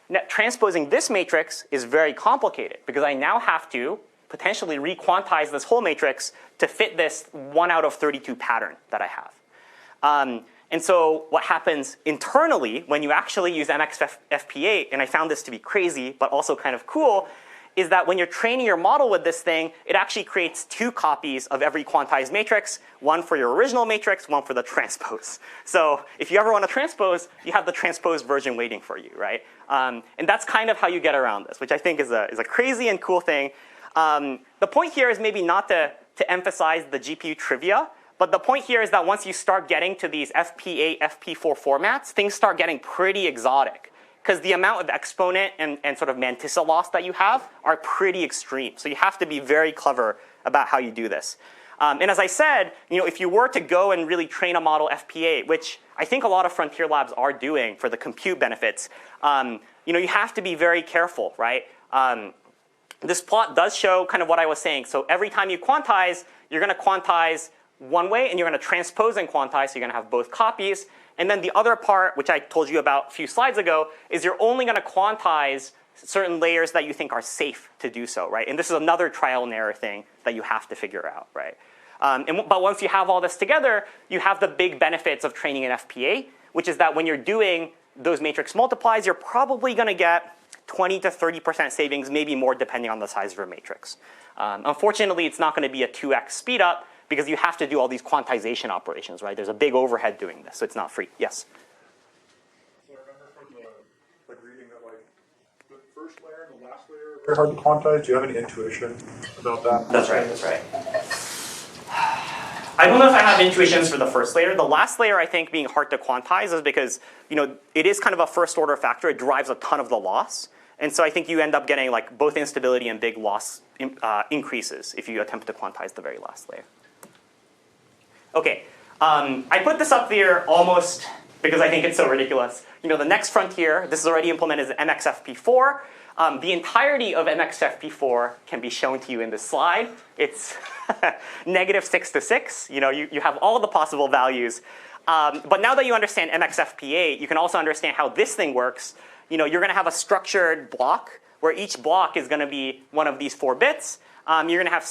Now, transposing this matrix is very complicated because I now have to potentially re-quantize this whole matrix to fit this 1 out of 32 pattern that I have. And so what happens internally when you actually use MXFPA, and I found this to be crazy but also kind of cool, is that when you're training your model with this thing, it actually creates 2 copies of every quantized matrix, 1 for your original matrix, 1 for the transpose. So if you ever want to transpose, you have the transposed version waiting for you, right? And that's kind of how you get around this, which I think is a crazy and cool thing. The point here is maybe not to emphasize the GPU trivia, but the point here is that once you start getting to these FP8, FP4 formats, things start getting pretty exotic. Because the amount of exponent and sort of mantissa loss that you have are pretty extreme. So you have to be very clever about how you do this. And as I said, if you were to go and really train a model FP8, which I think a lot of frontier labs are doing for the compute benefits, you have to be very careful, right? This plot does show kind of what I was saying. So every time you quantize, you're going to quantize one way, and you're going to transpose and quantize, so you're going to have both copies. And then the other part, which I told you about a few slides ago, is you're only going to quantize certain layers that you think are safe to do so, right? And this is another trial and error thing that you have to figure out, right? But once you have all this together, you have the big benefits of training an FPA, which is that when you're doing those matrix multiplies, you're probably going to get 20 to 30% savings, maybe more depending on the size of your matrix. Unfortunately, it's not going to be a 2x speed up, because you have to do all these quantization operations, right? There's a big overhead doing this, so it's not free. Yes? So I remember from the reading that the first layer and the last layer are very hard to quantize. Do you have any intuition about that? That's right, that's right. I don't know if I have intuitions for the first layer. The last layer, I think, being hard to quantize is because it is kind of a first order factor. It drives a ton of the loss. And so I think you end up getting both instability and big loss increases if you attempt to quantize the very last layer. Okay, I put this up there almost because I think it's so ridiculous. The next frontier, this is already implemented as MXFP4. The entirety of MXFP4 can be shown to you in this slide. It's -6 to 6. You have all the possible values. But now that you understand MXFP8, you can also understand how this thing works. You're going to have a structured block where each block is going to be one of these 4 bits. You're going to have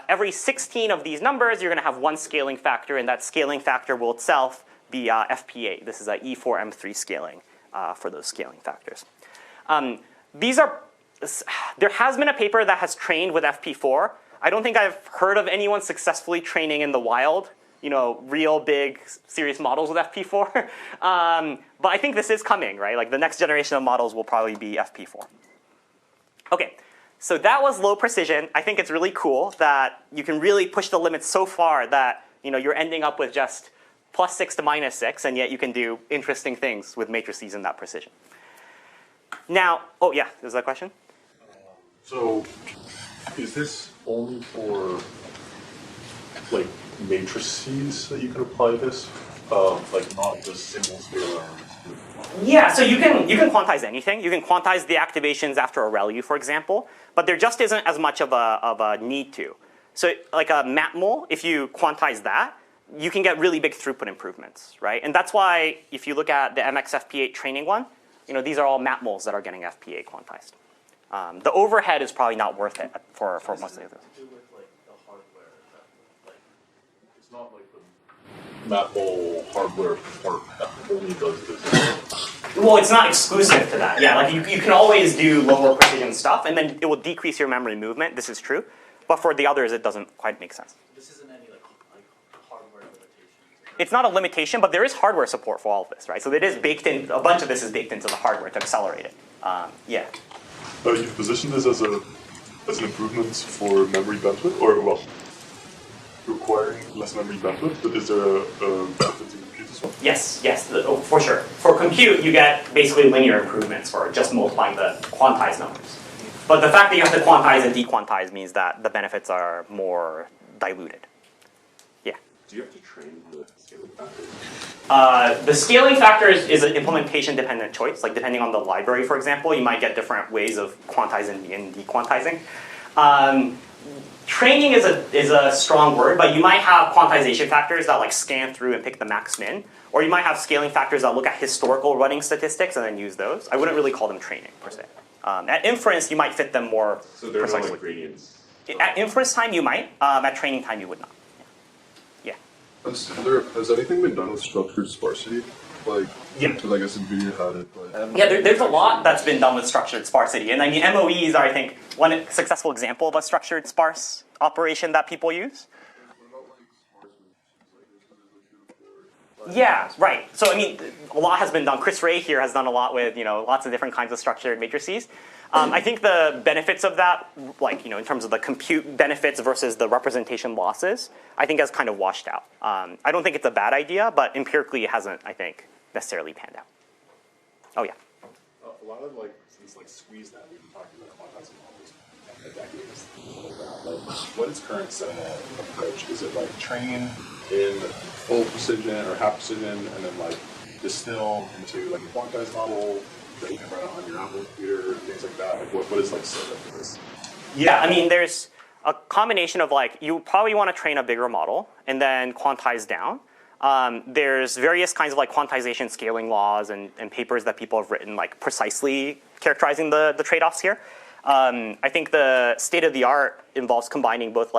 every 16 of these numbers, you're going to have 1 scaling factor, and that scaling factor will itself be FP8. This is a E4M3 scaling for those scaling factors. There has been a paper that has trained with FP4. I don't think I've heard of anyone successfully training in the wild, real big, serious models with FP4. But I think this is coming, right? The next generation of models will probably be FP4. Okay. So that was low precision. I think it's really cool that you can really push the limits so far that you're ending up with just +6 to -6, and yet you can do interesting things with matrices in that precision. Now, oh yeah, is that a question? So, is this only for like matrices that you can apply this? Like not just single scalar? Yeah, so you can quantize anything. You can quantize the activations after a ReLU, for example, but there just isn't as much of a need to. So like a matmul, if you quantize that, you can get really big throughput improvements, right? And that's why if you look at the MXFP8 training one, these are all matmuls that are getting FP8 quantized. The overhead is probably not worth it for most of those. It's not like the matmul hardware part that only does this. Well, it's not exclusive to that. Yeah, like you can always do lower precision stuff, and then it will decrease your memory movement. This is true, but for the others, it doesn't quite make sense. This isn't any like hardware limitation. It's not a limitation, but there is hardware support for all of this, right? So it is baked in. A bunch of this is baked into the hardware to accelerate it. Yeah. You've positioned this as an improvement for memory bandwidth, or well, requiring less memory bandwidth. But is there a benefit to compute as well? Yes, for sure. For compute, you get basically linear improvements for just multiplying the quantized numbers. But the fact that you have to quantize and dequantize means that the benefits are more diluted. Yeah. Do you have to train the scaling factor? The scaling factor is an implementation-dependent choice. Like depending on the library, for example, you might get different ways of quantizing and dequantizing. Training is a strong word, but you might have quantization factors that like scan through and pick the max min, or you might have scaling factors that look at historical running statistics and then use those. I wouldn't really call them training per se. At inference, you might fit them more So they're precisely. not like gradients. At inference time, you might. At training time, you would not. Yeah. Has anything been done with structured sparsity? Like, Yeah. because I guess NVIDIA had it. But Yeah, there's a lot that's been done with structured sparsity. And I mean, MOEs are, I think, one successful example of a structured sparse operation that people use. Yeah, right. So I mean, a lot has been done. Chris Ray here has done a lot with lots of different kinds of structured matrices. I think the benefits of that, like in terms of the compute benefits versus the representation losses, I think has kind of washed out. I don't think it's a bad idea, but empirically it hasn't, I think, necessarily panned out. Oh yeah. A lot of since squeeze that we've been talking about quantizing models a decade. What is current approach? Is it train in full precision or half precision, and then distill into a quantized model that you can run on your Apple computer, things like that? What is setup for this? Yeah, I mean, there's a combination of you probably want to train a bigger model and then quantize down. There's various kinds of quantization scaling laws and papers that people have written precisely characterizing the trade-offs here. I think the state of the art involves combining both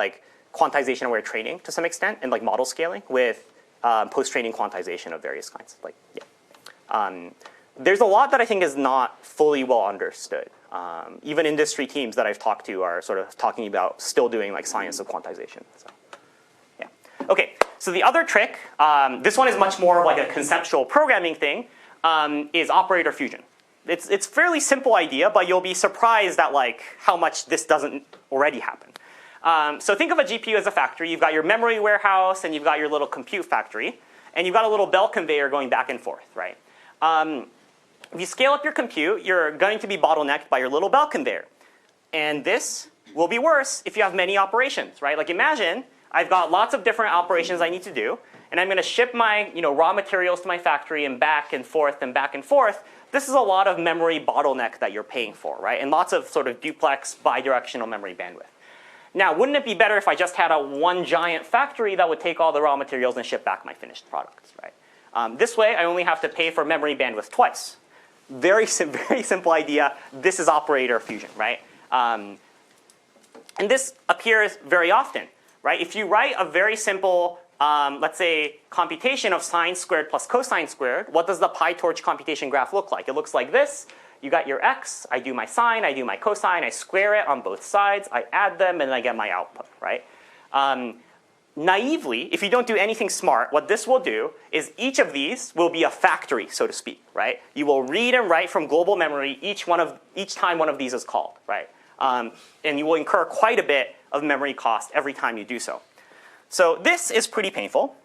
quantization aware training to some extent and model scaling with post-training quantization of various kinds. There's a lot that I think is not fully well understood. Even industry teams that I've talked to are sort of talking about still doing science of quantization. So, yeah. Okay, so the other trick, this one is much more of a conceptual programming thing, is operator fusion. It's a fairly simple idea, but you'll be surprised at how much this doesn't already happen. So think of a GPU as a factory. You've got your memory warehouse, and you've got your little compute factory, and you've got a little bell conveyor going back and forth, right? If you scale up your compute, you're going to be bottlenecked by your little bell conveyor. And this will be worse if you have many operations, right? Imagine I've got lots of different operations I need to do, and I'm going to ship my raw materials to my factory and back and forth and back and forth. This is a lot of memory bottleneck that you're paying for, right? And lots of sort of duplex bidirectional memory bandwidth. Now, wouldn't it be better if I just had one giant factory that would take all the raw materials and ship back my finished products, right? This way, I only have to pay for memory bandwidth twice. Very simple idea. This is operator fusion, right? And this appears very often, right? If you write a very simple, let's say, computation of sine squared plus cosine squared, what does the PyTorch computation graph look like? It looks like this. You got your x, I do my sine, I do my cosine, I square it on both sides, I add them, and then I get my output, right? Naively, if you don't do anything smart, what this will do is each of these will be a factory, so to speak, right? You will read and write from global memory each time one of these is called, right? And you will incur quite a bit of memory cost every time you do so. So this is pretty painful.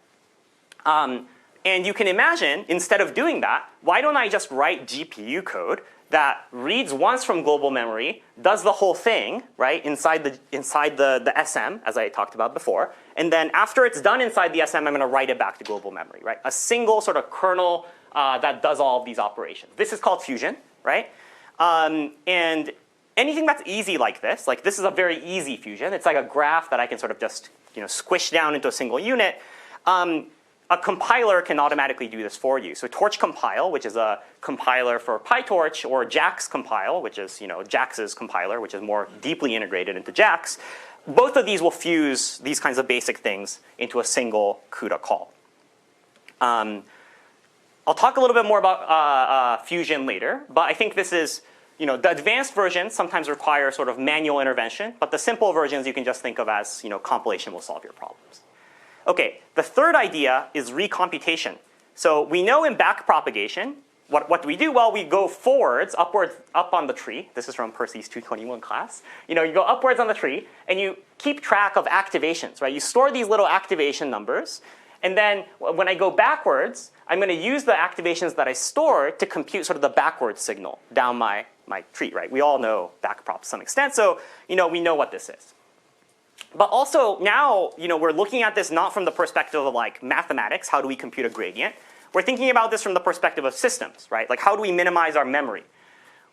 And you can imagine, instead of doing that, why don't I just write GPU code that reads once from global memory, does the whole thing, right, inside the SM, as I talked about before, and then after it's done inside the SM, I'm going to write it back to global memory, right? A single sort of kernel that does all of these operations. This is called fusion, right? And anything that's easy like this is a very easy fusion. It's like a graph that I can sort of just squish down into a single unit. A compiler can automatically do this for you. So Torch Compile, which is a compiler for PyTorch, or JAX Compile, which is JAX's compiler, which is more deeply integrated into JAX, both of these will fuse these kinds of basic things into a single CUDA call. I'll talk a little bit more about fusion later, but I think this is, the advanced versions sometimes require sort of manual intervention, but the simple versions you can just think of as, compilation will solve your problems. Okay, the third idea is recomputation. So we know in backpropagation, what do we do? Well, we go forwards, upwards, up on the tree. This is from Percy's 221 class. You go upwards on the tree, and you keep track of activations, right? You store these little activation numbers, and then when I go backwards, I'm going to use the activations that I stored to compute sort of the backwards signal down my tree, right? We all know backprop to some extent, so we know what this is. But also now, we're looking at this not from the perspective of like mathematics, how do we compute a gradient? We're thinking about this from the perspective of systems, right? Like how do we minimize our memory?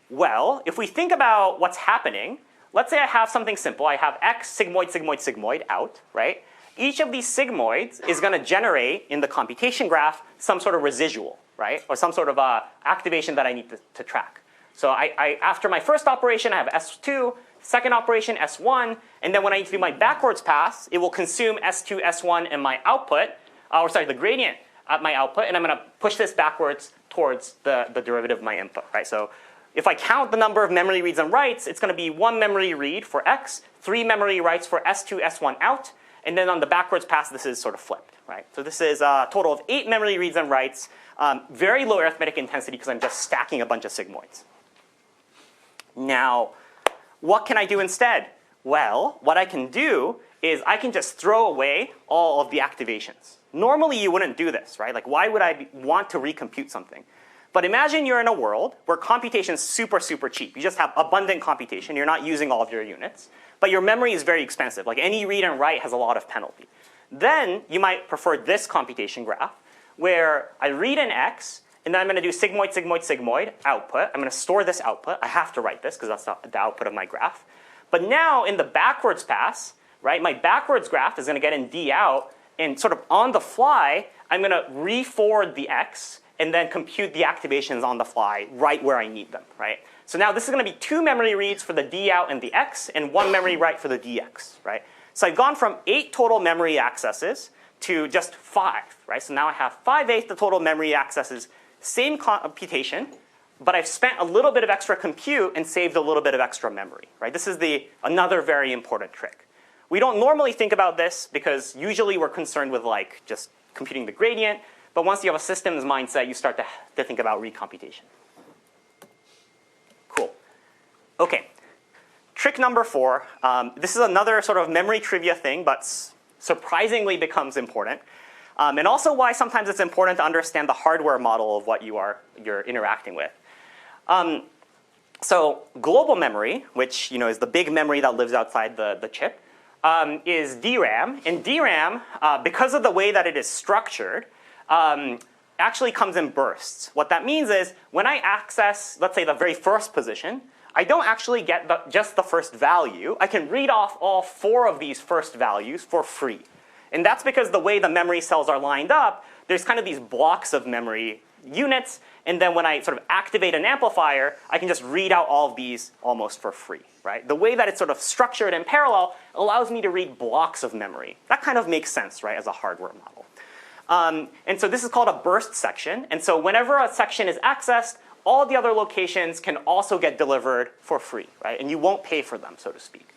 Well, if we think about what's happening, let's say I have something simple. I have x sigmoid, sigmoid, sigmoid out, right? Each of these sigmoids is going to generate in the computation graph some sort of residual, right? Or some sort of activation that I need to track. So after my first operation, I have S2, second operation, S1, and then when I need to do my backwards pass, it will consume S2, S1, and my output, the gradient at my output, and I'm going to push this backwards towards the derivative of my input, right? So if I count the number of memory reads and writes, it's going to be 1 memory read for X, 3 memory writes for S2, S1 out, and then on the backwards pass, this is sort of flipped, right? So this is a total of 8 memory reads and writes, very low arithmetic intensity because I'm just stacking a bunch of sigmoids. Now, what can I do instead? Well, what I can do is I can just throw away all of the activations. Normally, you wouldn't do this, right? Like, why would I want to recompute something? But imagine you're in a world where computation is super, super cheap. You just have abundant computation. You're not using all of your units. But your memory is very expensive. Like, any read and write has a lot of penalty. Then you might prefer this computation graph, where I read an X, and then I'm going to do sigmoid, sigmoid, sigmoid, output. I'm going to store this output. I have to write this because that's the output of my graph. But now in the backwards pass, right, my backwards graph is going to get in D out, and sort of on the fly, I'm going to re-forward the X and then compute the activations on the fly right where I need them, right? So now this is going to be 2 memory reads for the D out and the X, and 1 memory write for the DX, right? So I've gone from 8 total memory accesses to just 5, right? So now I have 5/8 the total memory accesses. Same computation, but I've spent a little bit of extra compute and saved a little bit of extra memory, right? This is another very important trick. We don't normally think about this because usually we're concerned with like just computing the gradient, but once you have a systems mindset, you start to think about recomputation. Cool. Okay. Trick number 4. This is another sort of memory trivia thing, but surprisingly becomes important. And also why sometimes it's important to understand the hardware model of what you're interacting with. So global memory, which is the big memory that lives outside the chip, is DRAM. And DRAM, because of the way that it is structured, actually comes in bursts. What that means is when I access, let's say, the very first position, I don't actually get just the first value. I can read off all 4 of these first values for free. And that's because the way the memory cells are lined up, there's kind of these blocks of memory units, and then when I sort of activate an amplifier, I can just read out all of these almost for free, right? The way that it's sort of structured in parallel allows me to read blocks of memory. That kind of makes sense, right, as a hardware model. And so this is called a burst section, and so whenever a section is accessed, all the other locations can also get delivered for free, right? And you won't pay for them, so to speak.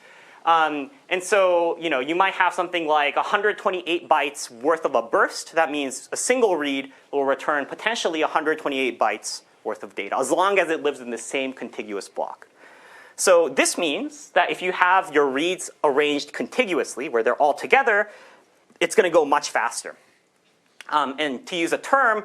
And so, you might have something like 128 bytes worth of a burst. That means a single read will return potentially 128 bytes worth of data, as long as it lives in the same contiguous block. So this means that if you have your reads arranged contiguously, where they're all together, it's going to go much faster. And to use a term,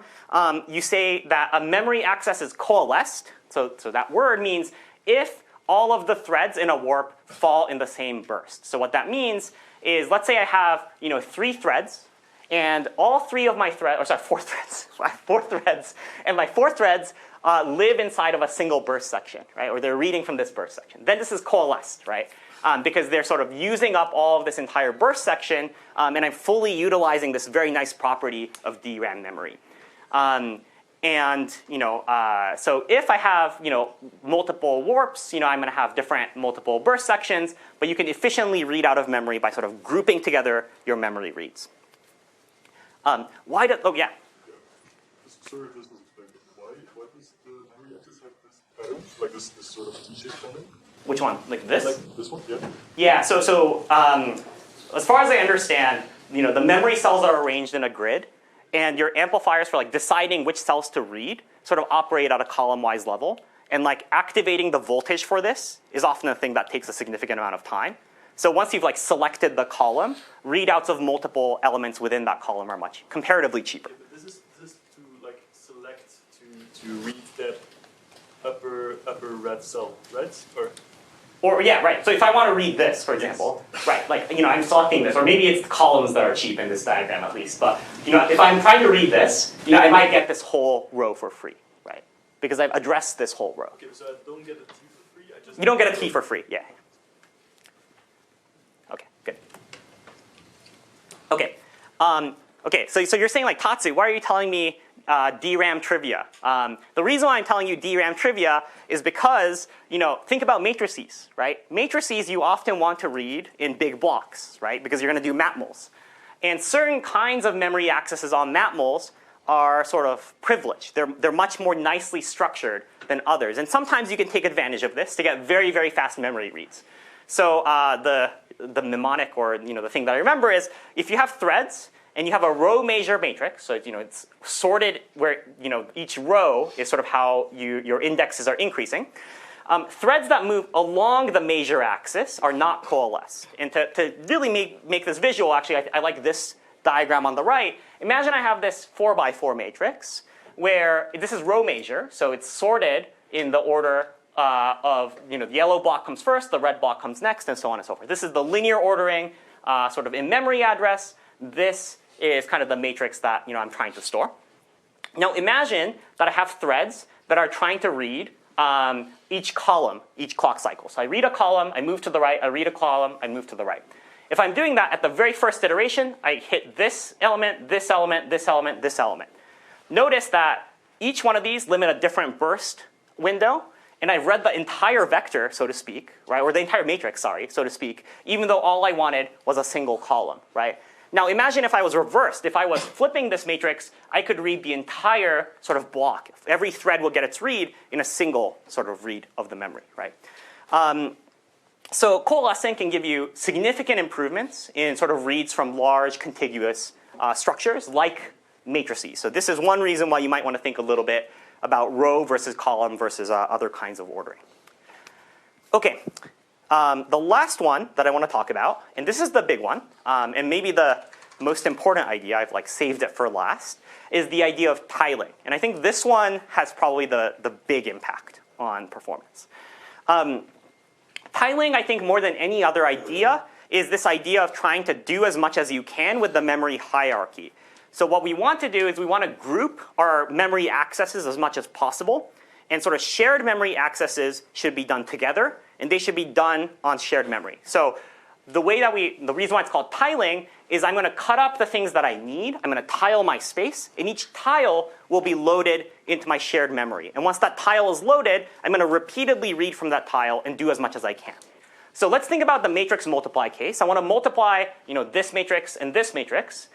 you say that a memory access is coalesced. So that word means if all of the threads in a warp fall in the same burst. So what that means is, let's say I have 3 threads, and all 3 of my threads, or sorry, 4 threads, 4 threads, and my 4 threads live inside of a single burst section, right? Or they're reading from this burst section. Then this is coalesced, right? Because they're sort of using up all of this entire burst section, and I'm fully utilizing this very nice property of DRAM memory. So if I have multiple warps, I'm going to have different multiple burst sections, but you can efficiently read out of memory by sort of grouping together your memory reads. Oh yeah. Sorry if this was explained, but why does the memory access have this pattern? Like this sort of T-shaped pattern? Which one? Like this? Like this one, yeah. Yeah, so as far as I understand, the memory cells are arranged in a grid, and your amplifiers for deciding which cells to read sort of operate at a column-wise level. And activating the voltage for this is often a thing that takes a significant amount of time. So once you've selected the column, readouts of multiple elements within that column are much comparatively cheaper. Yeah, but this is to select to read that upper red cell, right? Or yeah, right. So if I want to read this, for example, right, I'm selecting this, or maybe it's the columns that are cheap in this diagram at least. But if I'm trying to read this, I might get this whole row for free, right? Because I've addressed this whole row. Okay, so I don't get a T for free. I just You don't get a T for free, yeah. Okay, good. Okay, okay. So you're saying Tatsu, why are you telling me DRAM trivia? The reason why I'm telling you DRAM trivia is because, think about matrices, right? Matrices you often want to read in big blocks, right? Because you're going to do matmuls. And certain kinds of memory accesses on matmuls are sort of privileged. They're much more nicely structured than others. And sometimes you can take advantage of this to get very, very fast memory reads. So the mnemonic, or the thing that I remember is, if you have threads, and you have a row measure matrix, so it's sorted where each row is sort of how your indexes are increasing. Threads that move along the measure axis are not coalesced. And to really make this visual, actually, I like this diagram on the right. Imagine I have this 4x4 matrix where this is row measure, so it's sorted in the order of the yellow block comes first, the red block comes next, and so on and so forth. This is the linear ordering sort of in memory address. This is kind of the matrix that I'm trying to store. Now imagine that I have threads that are trying to read each column, each clock cycle. So I read a column, I move to the right, I read a column, I move to the right. If I'm doing that at the very first iteration, I hit this element, this element, this element, this element. Notice that each one of these limit a different burst window, and I've read the entire vector, so to speak, right, or the entire matrix, sorry, so to speak, even though all I wanted was a single column, right? Now imagine if I was reversed. If I was flipping this matrix, I could read the entire sort of block. Every thread will get its read in a single sort of read of the memory, right? So coalescing can give you significant improvements in sort of reads from large contiguous structures like matrices. So this is one reason why you might want to think a little bit about row versus column versus other kinds of ordering. Okay. The last one that I want to talk about, and this is the big one, and maybe the most important idea, I've saved it for last, is the idea of tiling. And I think this one has probably the big impact on performance. Tiling, I think more than any other idea, is this idea of trying to do as much as you can with the memory hierarchy. So what we want to do is we want to group our memory accesses as much as possible, and sort of shared memory accesses should be done together, and they should be done on shared memory. So the reason why it's called tiling is I'm going to cut up the things that I need. I'm going to tile my space, and each tile will be loaded into my shared memory. And once that tile is loaded, I'm going to repeatedly read from that tile and do as much as I can. So let's think about the matrix multiply case. I want to multiply this matrix, and this matrix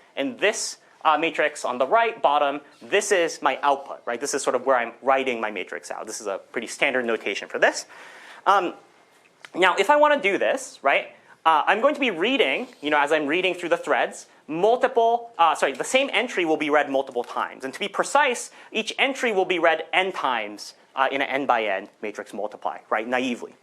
matrix on the right bottom. This is my output, right? This is sort of where I'm writing my matrix out. This is a pretty standard notation for this. Now, if I want to do this, right, I'm going to be reading, as I'm reading through the threads, the same entry will be read multiple times. And to be precise, each entry will be read n times in an n by n matrix multiply, right, naively.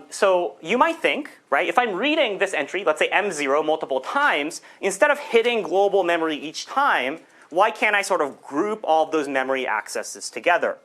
So you might think, right, if I'm reading this entry, let's say M0 multiple times, instead of hitting global memory each time, why can't I sort of group all of those memory accesses together?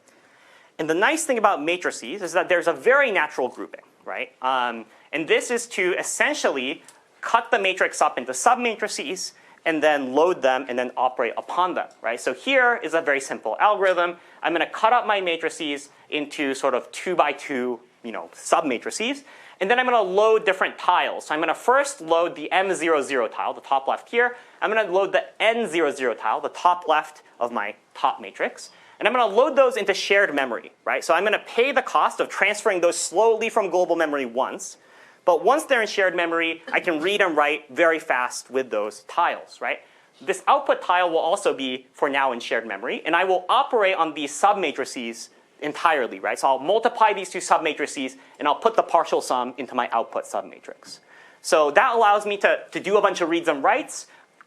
And the nice thing about matrices is that there's a very natural grouping, right? And this is to essentially cut the matrix up into submatrices and then load them and then operate upon them, right? So here is a very simple algorithm. I'm going to cut up my matrices into sort of 2 by 2, submatrices, and then I'm going to load different tiles. So I'm going to first load the M00 tile, the top left here. I'm going to load the N00 tile, the top left of my top matrix. And I'm going to load those into shared memory, right? So I'm going to pay the cost of transferring those slowly from global memory once. But once they're in shared memory, I can read and write very fast with those tiles, right? This output tile will also be, for now, in shared memory. And I will operate on these submatrices entirely, right? So I'll multiply these two submatrices, and I'll put the partial sum into my output submatrix. So that allows me to do a bunch of reads and writes,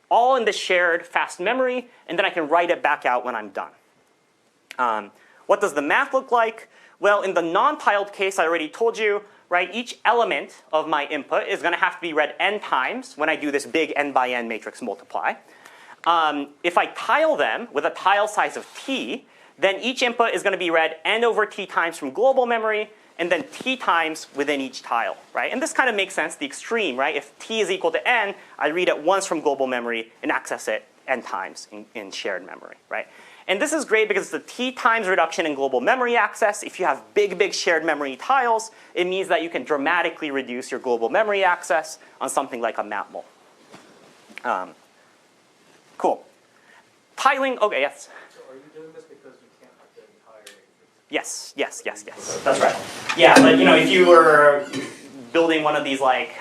all in this shared fast memory, and then I can write it back out when I'm done. What does the math look like? Well, in the non-tiled case, I already told you, right, each element of my input is going to have to be read n times when I do this big n by n matrix multiply. If I tile them with a tile size of t, then each input is going to be read n over t times from global memory, and then t times within each tile, right? And this kind of makes sense, the extreme, right? If t is equal to n, I read it once from global memory and access it n times in shared memory, right? And this is great because the t times reduction in global memory access. If you have big shared memory tiles, it means that you can dramatically reduce your global memory access on something like a matmul. Cool. Tiling, okay, yes? So are you doing this because you can't have the entire... Yes. That's right. Yeah, but if you were building one of these like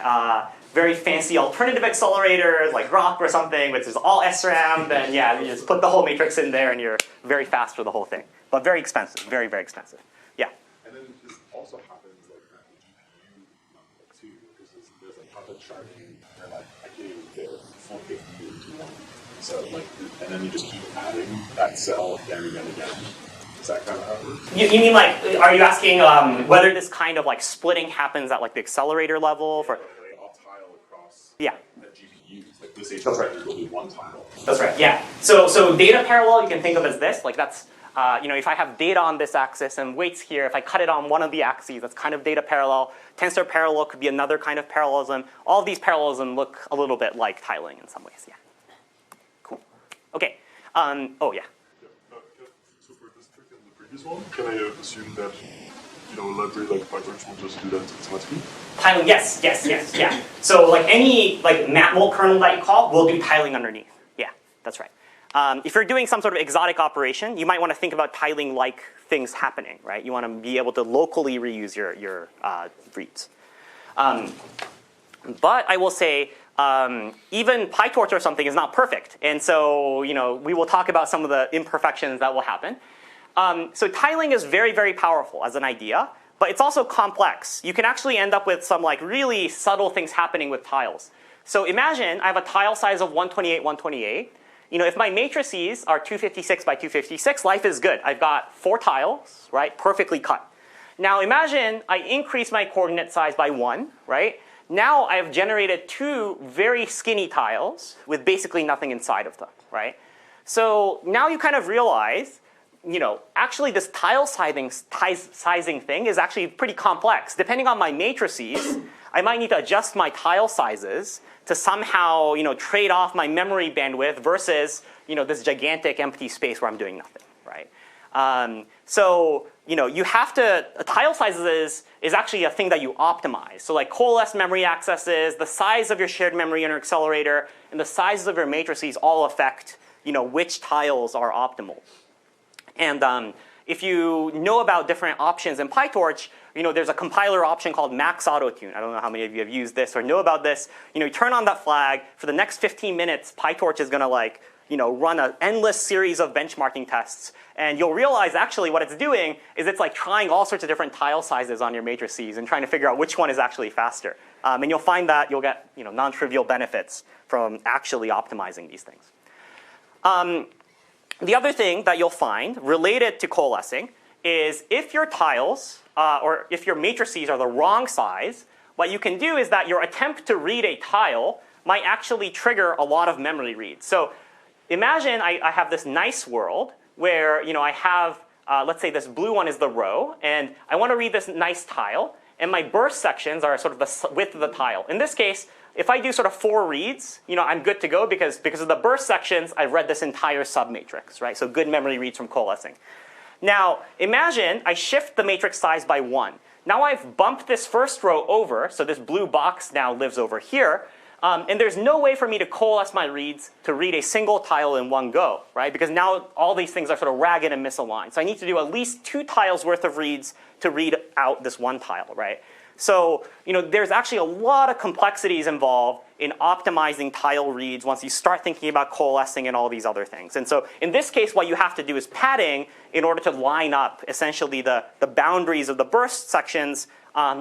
very fancy alternative accelerators like Rock or something, which is all SRAM, then yeah, you just put the whole matrix in there and you're very fast for the whole thing. But very expensive, very expensive. Yeah. And then this also happens like at the GPU level too, because there's like content sharding where like I can't even fit a full GPU into one. So like, and then you just keep adding that cell again and again. Is that kind of how it works? You mean like, are you asking whether this kind of like splitting happens at like the accelerator level? For I'll tile across yeah. the GPUs. Like this HSI will be one tile. That's right, yeah. So data parallel you can think of as this. Like that's, if I have data on this axis and weights here, if I cut it on one of the axes, that's kind of data parallel. Tensor parallel could be another kind of parallelism. All of these parallelism look a little bit like tiling in some ways, yeah. Cool. Okay. Oh, yeah. So for this trick and the previous one, can I assume that a library like PyTorch will just do that automatically? Tiling, yes, yeah. So like any like matmul kernel that you call will do tiling underneath. Yeah, that's right. If you're doing some sort of exotic operation, you might want to think about tiling like things happening, right? You want to be able to locally reuse your reads. But I will say, even PyTorch or something is not perfect. And so, we will talk about some of the imperfections that will happen. So tiling is very powerful as an idea, but it's also complex. You can actually end up with some like really subtle things happening with tiles. So imagine I have a tile size of 128, 128. If my matrices are 256 by 256, life is good. I've got 4 tiles, right, perfectly cut. Now imagine I increase my coordinate size by 1, right? Now I've generated 2 very skinny tiles with basically nothing inside of them, right? So now you kind of realize, actually this tile sizing thing is actually pretty complex. Depending on my matrices, I might need to adjust my tile sizes to somehow, trade off my memory bandwidth versus, this gigantic empty space where I'm doing nothing, right? So, you have to, tile sizes is actually a thing that you optimize. So like coalesced memory accesses, the size of your shared memory in your accelerator, and the sizes of your matrices all affect, which tiles are optimal. And if you know about different options in PyTorch, there's a compiler option called max autotune. I don't know how many of you have used this or know about this. You turn on that flag. For the next 15 minutes, PyTorch is going to run an endless series of benchmarking tests. And you'll realize actually what it's doing is it's like trying all sorts of different tile sizes on your matrices and trying to figure out which one is actually faster. And you'll find that you'll get non-trivial benefits from actually optimizing these things. The other thing that you'll find related to coalescing is if your tiles or if your matrices are the wrong size, what you can do is that your attempt to read a tile might actually trigger a lot of memory reads. So imagine I have this nice world where I have, let's say this blue one is the row, and I want to read this nice tile, and my burst sections are sort of the width of the tile. In this case, if I do sort of 4 reads, I'm good to go because of the burst sections, I've read this entire submatrix, right? So good memory reads from coalescing. Now, imagine I shift the matrix size by 1. Now I've bumped this first row over, so this blue box now lives over here, and there's no way for me to coalesce my reads to read a single tile in one go, right? Because now all these things are sort of ragged and misaligned. So I need to do at least 2 tiles worth of reads to read out this one tile, right? So there's actually a lot of complexities involved in optimizing tile reads once you start thinking about coalescing and all these other things. And so in this case, what you have to do is padding in order to line up essentially the boundaries of the burst sections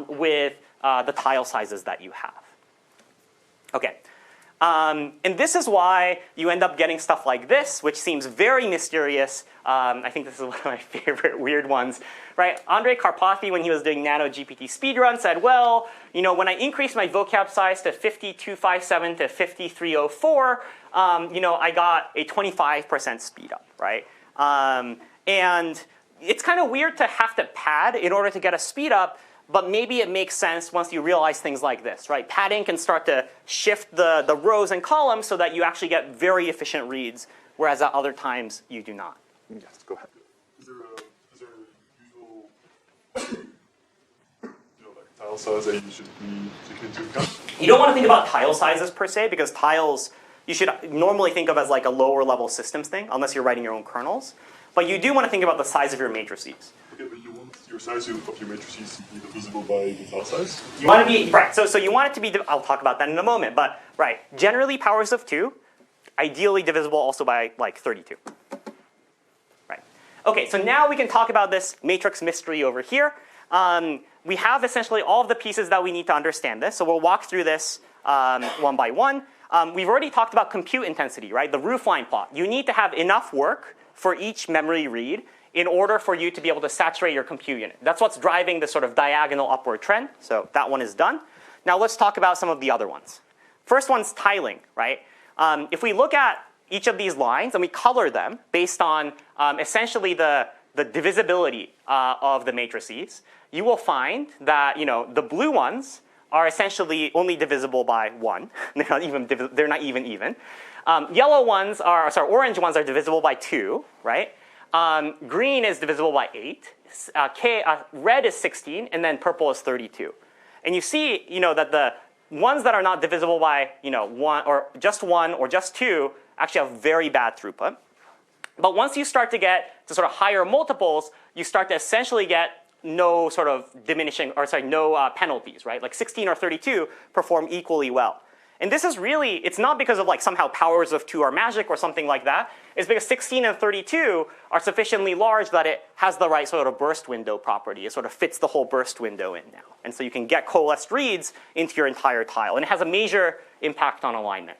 with the tile sizes that you have. Okay. And this is why you end up getting stuff like this, which seems very mysterious. I think this is one of my favorite weird ones, right? Andrei Karpathy, when he was doing Nano GPT speedrun, said, well, when I increased my vocab size to 5257 to 5304, I got a 25% speed up, right? And it's kind of weird to have to pad in order to get a speed up, but maybe it makes sense once you realize things like this, right? Padding can start to shift the rows and columns so that you actually get very efficient reads, whereas at other times you do not. Yes, go ahead. Is there usual like tile size that you should be taking into account? You don't want to think about tile sizes per se, because tiles you should normally think of as like a lower level systems thing, unless you're writing your own kernels. But you do want to think about the size of your matrices. Okay, but you want your size of your matrices to be divisible by the tile size? You want to be, right, so you want it to be, I'll talk about that in a moment, but right, generally powers of 2, ideally divisible also by like 32. Right. Okay, so now we can talk about this matrix mystery over here. We have essentially all of the pieces that we need to understand this, so we'll walk through this one by one. We've already talked about compute intensity, right, the roofline plot. You need to have enough work for each memory read in order for you to be able to saturate your compute unit. That's what's driving this sort of diagonal upward trend. So that one is done. Now let's talk about some of the other ones. First one's tiling, right? If we look at each of these lines and we color them based on essentially the divisibility of the matrices, you will find that the blue ones are essentially only divisible by 1. They're not even. Yellow ones are, sorry, orange ones are divisible by 2, right? Green is divisible by 8. Red is 16, and then purple is 32. And you see, that the ones that are not divisible by, 1 or just 2 actually have very bad throughput. But once you start to get to sort of higher multiples, you start to essentially get no sort of diminishing, or sorry, no penalties, right? Like 16 or 32 perform equally well. And this is really, it's not because of like somehow powers of 2 are magic or something like that. It's because 16 and 32 are sufficiently large that it has the right sort of burst window property. It sort of fits the whole burst window in now. And so you can get coalesced reads into your entire tile. And it has a major impact on alignment.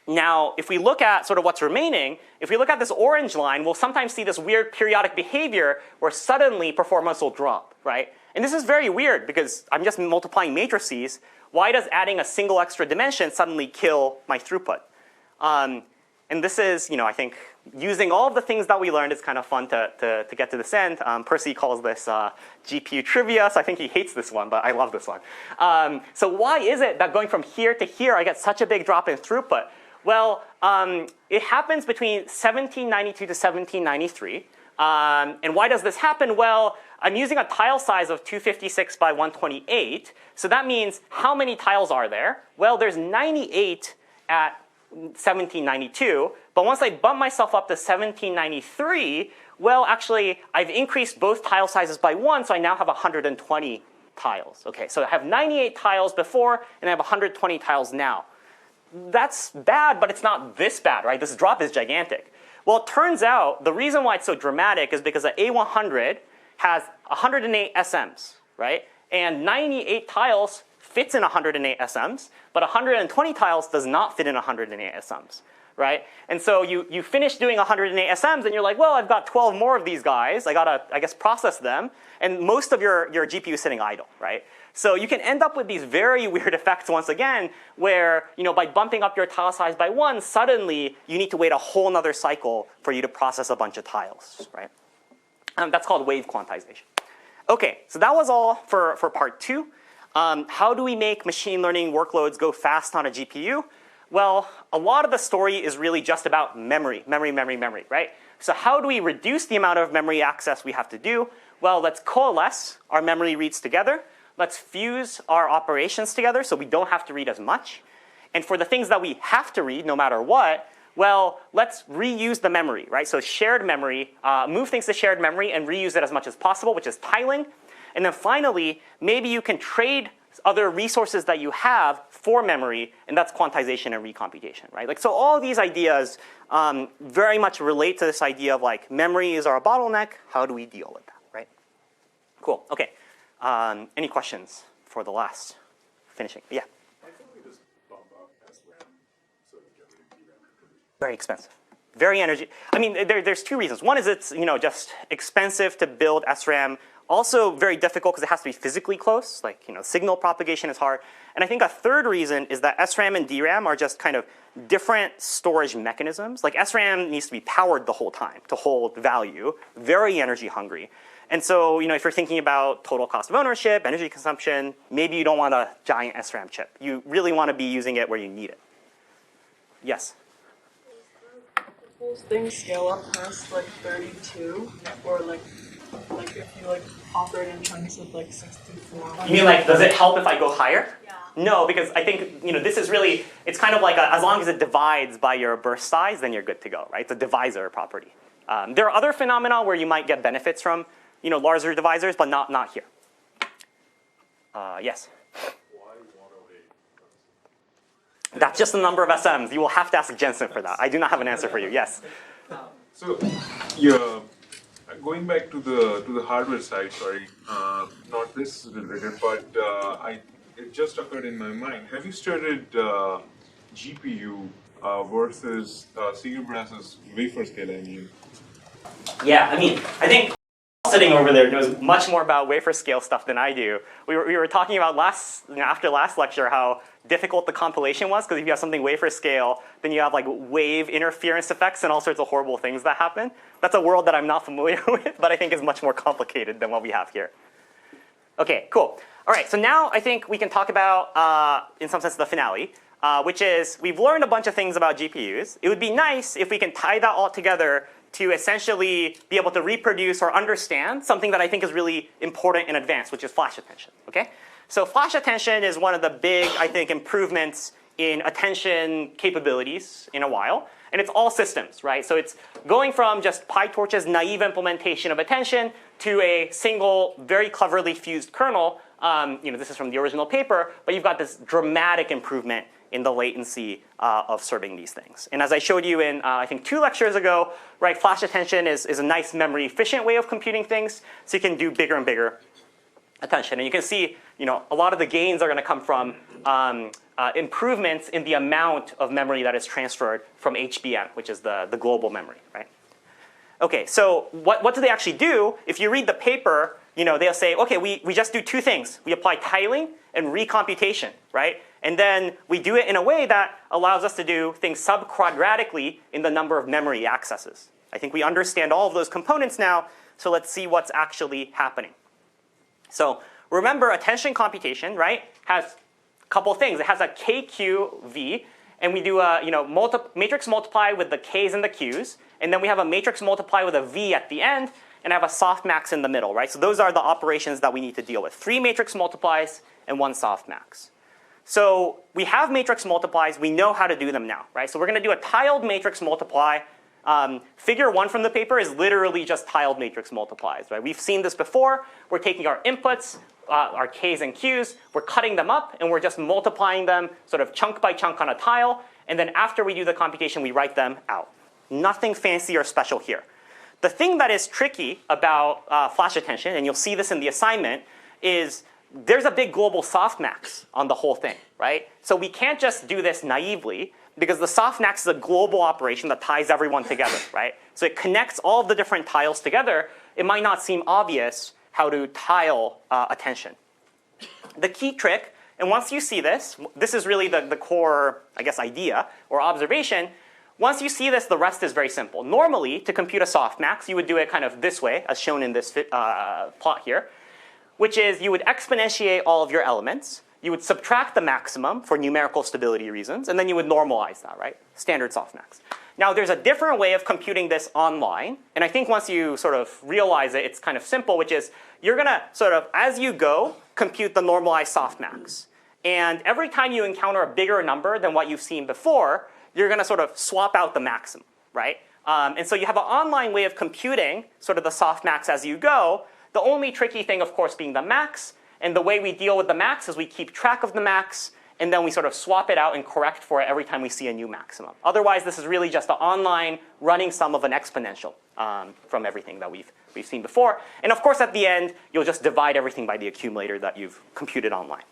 Now, if we look at sort of what's remaining, if we look at this orange line, we'll sometimes see this weird periodic behavior where suddenly performance will drop, right? And this is very weird because I'm just multiplying matrices. Why does adding a single extra dimension suddenly kill my throughput? And this is, I think, using all of the things that we learned, it's kind of fun to get to this end. Percy calls this GPU trivia, so I think he hates this one, but I love this one. So why is it that going from here to here, I get such a big drop in throughput? Well, it happens between 1792 to 1793. And why does this happen? Well, I'm using a tile size of 256 by 128. So that means how many tiles are there? Well, there's 98 at 1792. But once I bump myself up to 1793, well, actually, I've increased both tile sizes by 1, so I now have 120 tiles. Okay, so I have 98 tiles before, and I have 120 tiles now. That's bad, but it's not this bad, right? This drop is gigantic. Well, it turns out the reason why it's so dramatic is because the A100 has 108 SMs, right? And 98 tiles fits in 108 SMs, but 120 tiles does not fit in 108 SMs. right? And so you finish doing 108 SMs, and you're like, well, I've got 12 more of these guys. I gotta, I guess, process them. And most of your GPU is sitting idle, right? So you can end up with these very weird effects once again, where by bumping up your tile size by 1, suddenly you need to wait a whole nother cycle for you to process a bunch of tiles, right? That's called wave quantization. Okay, so that was all for part 2. How do we make machine learning workloads go fast on a GPU? Well, a lot of the story is really just about memory, right? So how do we reduce the amount of memory access we have to do? Well, let's coalesce our memory reads together. Let's fuse our operations together so we don't have to read as much. And for the things that we have to read no matter what, well, let's reuse the memory, right? So shared memory, move things to shared memory and reuse it as much as possible, which is tiling. And then finally, maybe you can trade other resources that you have for memory, and that's quantization and recomputation, right? Like, so all these ideas very much relate to this idea of like memory is our bottleneck. How do we deal with that, right? Cool, okay. Any questions for the last finishing? Yeah. Why can't we just bump up SRAM so we get rid of DRAM? Very expensive. Very energy. I mean, there's 2 reasons. One is it's just expensive to build SRAM. Also very difficult because it has to be physically close. Like signal propagation is hard. And I think a third reason is that SRAM and DRAM are just kind of different storage mechanisms. Like SRAM needs to be powered the whole time to hold value. Very energy hungry. And so, if you're thinking about total cost of ownership, energy consumption, maybe you don't want a giant SRAM chip. You really want to be using it where you need it. Yes? Does the whole thing scale up past like 32, or like if you operate in chunks of like 64? You mean does it help if I go higher? Yeah. No, because I think this is really, it's kind of like as long as it divides by your burst size, then you're good to go, right? It's a divisor property. There are other phenomena where you might get benefits from larger divisors, but not here. Yes? Why 108? That's just the number of SMs. You will have to ask Jensen for that. I do not have an answer for you. Yes? So, yeah, going back to the hardware side, sorry, not this related, but it just occurred in my mind. Have you studied GPU versus Siegerbrass's wafer scale engine? Yeah, I mean, I think sitting over there knows much more about wafer scale stuff than I do. We were talking about after last lecture how difficult the compilation was, because if you have something wafer scale, then you have like wave interference effects and all sorts of horrible things that happen. That's a world that I'm not familiar with, but I think is much more complicated than what we have here. Okay, cool. All right, so now I think we can talk about, in some sense, the finale, which is we've learned a bunch of things about GPUs. It would be nice if we can tie that all together to essentially be able to reproduce or understand something that I think is really important in advance, which is flash attention, okay? So flash attention is one of the big, I think, improvements in attention capabilities in a while. And it's all systems, right? So it's going from just PyTorch's naive implementation of attention to a single, very cleverly fused kernel. This is from the original paper, but you've got this dramatic improvement in the latency of serving these things. And as I showed you in, I think, 2 lectures ago, right, flash attention is a nice memory efficient way of computing things, so you can do bigger and bigger attention. And you can see, a lot of the gains are going to come from improvements in the amount of memory that is transferred from HBM, which is the global memory, right? Okay, so what do they actually do? If you read the paper, they'll say, okay, we just do 2 things. We apply tiling and recomputation, right? And then we do it in a way that allows us to do things subquadratically in the number of memory accesses. I think we understand all of those components now, so let's see what's actually happening. So remember, attention computation, right, has a couple things. It has a KQV, and we do a matrix multiply with the K's and the Q's, and then we have a matrix multiply with a V at the end, and I have a softmax in the middle, right? So those are the operations that we need to deal with. 3 matrix multiplies and 1 softmax. So we have matrix multiplies. We know how to do them now, right? So we're going to do a tiled matrix multiply. Figure 1 from the paper is literally just tiled matrix multiplies, right? We've seen this before. We're taking our inputs, our K's and Q's, we're cutting them up, and we're just multiplying them sort of chunk by chunk on a tile. And then after we do the computation, we write them out. Nothing fancy or special here. The thing that is tricky about flash attention, and you'll see this in the assignment, is there's a big global softmax on the whole thing, right? So we can't just do this naively, because the softmax is a global operation that ties everyone together, right? So it connects all of the different tiles together. It might not seem obvious how to tile attention. The key trick, and once you see this, this is really the core, I guess, idea or observation. Once you see this, the rest is very simple. Normally, to compute a softmax, you would do it kind of this way, as shown in this plot here, which is you would exponentiate all of your elements. You would subtract the maximum for numerical stability reasons, and then you would normalize that, right? Standard softmax. Now, there's a different way of computing this online, and I think once you sort of realize it, it's kind of simple, which is you're going to sort of, as you go, compute the normalized softmax. And every time you encounter a bigger number than what you've seen before, you're going to sort of swap out the maximum, right? And so you have an online way of computing sort of the softmax as you go. The only tricky thing, of course, being the max. And the way we deal with the max is we keep track of the max, and then we sort of swap it out and correct for it every time we see a new maximum. Otherwise, this is really just an online running sum of an exponential from everything that we've seen before. And of course, at the end, you'll just divide everything by the accumulator that you've computed online.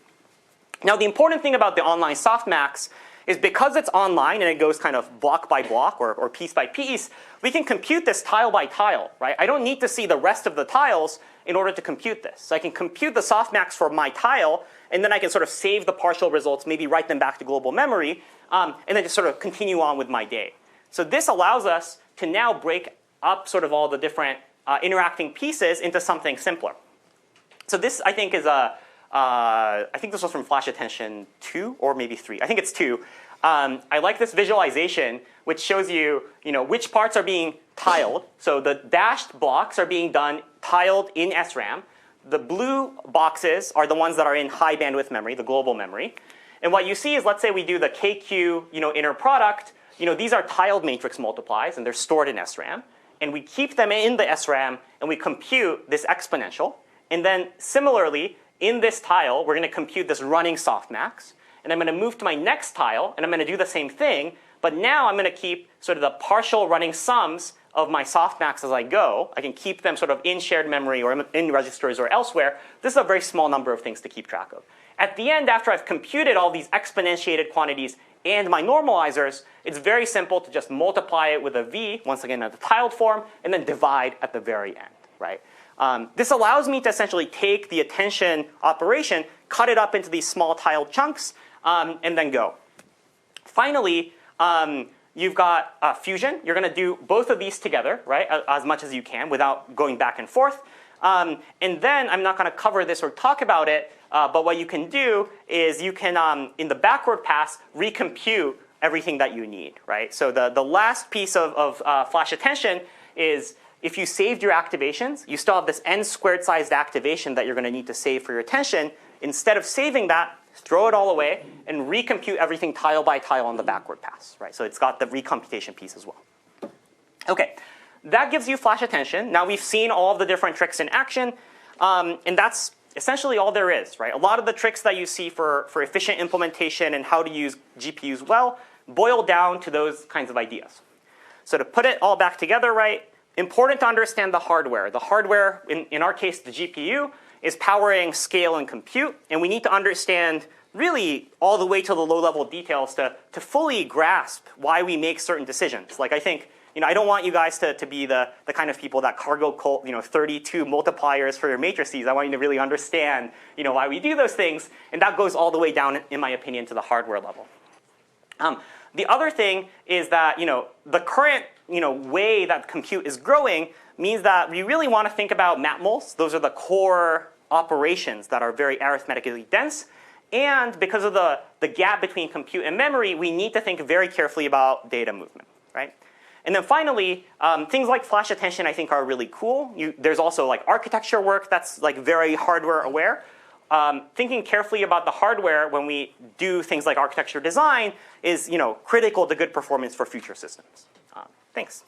Now, the important thing about the online softmax is because it's online and it goes kind of block by block or piece by piece, we can compute this tile by tile, right? I don't need to see the rest of the tiles in order to compute this. So I can compute the softmax for my tile, and then I can sort of save the partial results, maybe write them back to global memory, and then just sort of continue on with my day. So this allows us to now break up sort of all the different interacting pieces into something simpler. So this, I think, is I think this was from Flash Attention 2 or maybe 3. I think it's 2. I like this visualization, which shows you, which parts are being tiled. So the dashed blocks are being done tiled in SRAM. The blue boxes are the ones that are in high bandwidth memory, the global memory. And what you see is, let's say we do the KQ, inner product. These are tiled matrix multiplies, and they're stored in SRAM. And we keep them in the SRAM, and we compute this exponential. And then similarly, in this tile, we're going to compute this running softmax. And I'm going to move to my next tile, and I'm going to do the same thing. But now I'm going to keep sort of the partial running sums of my softmax as I go. I can keep them sort of in shared memory or in registers or elsewhere. This is a very small number of things to keep track of. At the end, after I've computed all these exponentiated quantities and my normalizers, it's very simple to just multiply it with a v, once again in the tiled form, and then divide at the very end, right? This allows me to essentially take the attention operation, cut it up into these small tiled chunks, and then go. Finally, you've got fusion. You're going to do both of these together, right, as much as you can without going back and forth. And then I'm not going to cover this or talk about it, but what you can do is you can, in the backward pass, recompute everything that you need, right? So the last piece of Flash Attention is if you saved your activations, you still have this n-squared sized activation that you're going to need to save for your attention. Instead of saving that, throw it all away and recompute everything tile by tile on the backward pass, right? So it's got the recomputation piece as well. Okay, that gives you Flash Attention. Now we've seen all of the different tricks in action, and that's essentially all there is, right? A lot of the tricks that you see for efficient implementation and how to use GPUs well boil down to those kinds of ideas. So to put it all back together, right, important to understand the hardware. The hardware, in our case, the GPU, is powering scale and compute, and we need to understand really all the way to the low-level details to fully grasp why we make certain decisions. Like I think, I don't want you guys to be the kind of people that cargo cult, 32 multipliers for your matrices. I want you to really understand, why we do those things, and that goes all the way down, in my opinion, to the hardware level. The other thing is that, the current, way that compute is growing means that we really want to think about matmuls. Those are the core operations that are very arithmetically dense. And because of the gap between compute and memory, we need to think very carefully about data movement, right? And then finally, things like Flash Attention I think are really cool. There's also like architecture work that's like very hardware aware. Thinking carefully about the hardware when we do things like architecture design is critical to good performance for future systems. Thanks.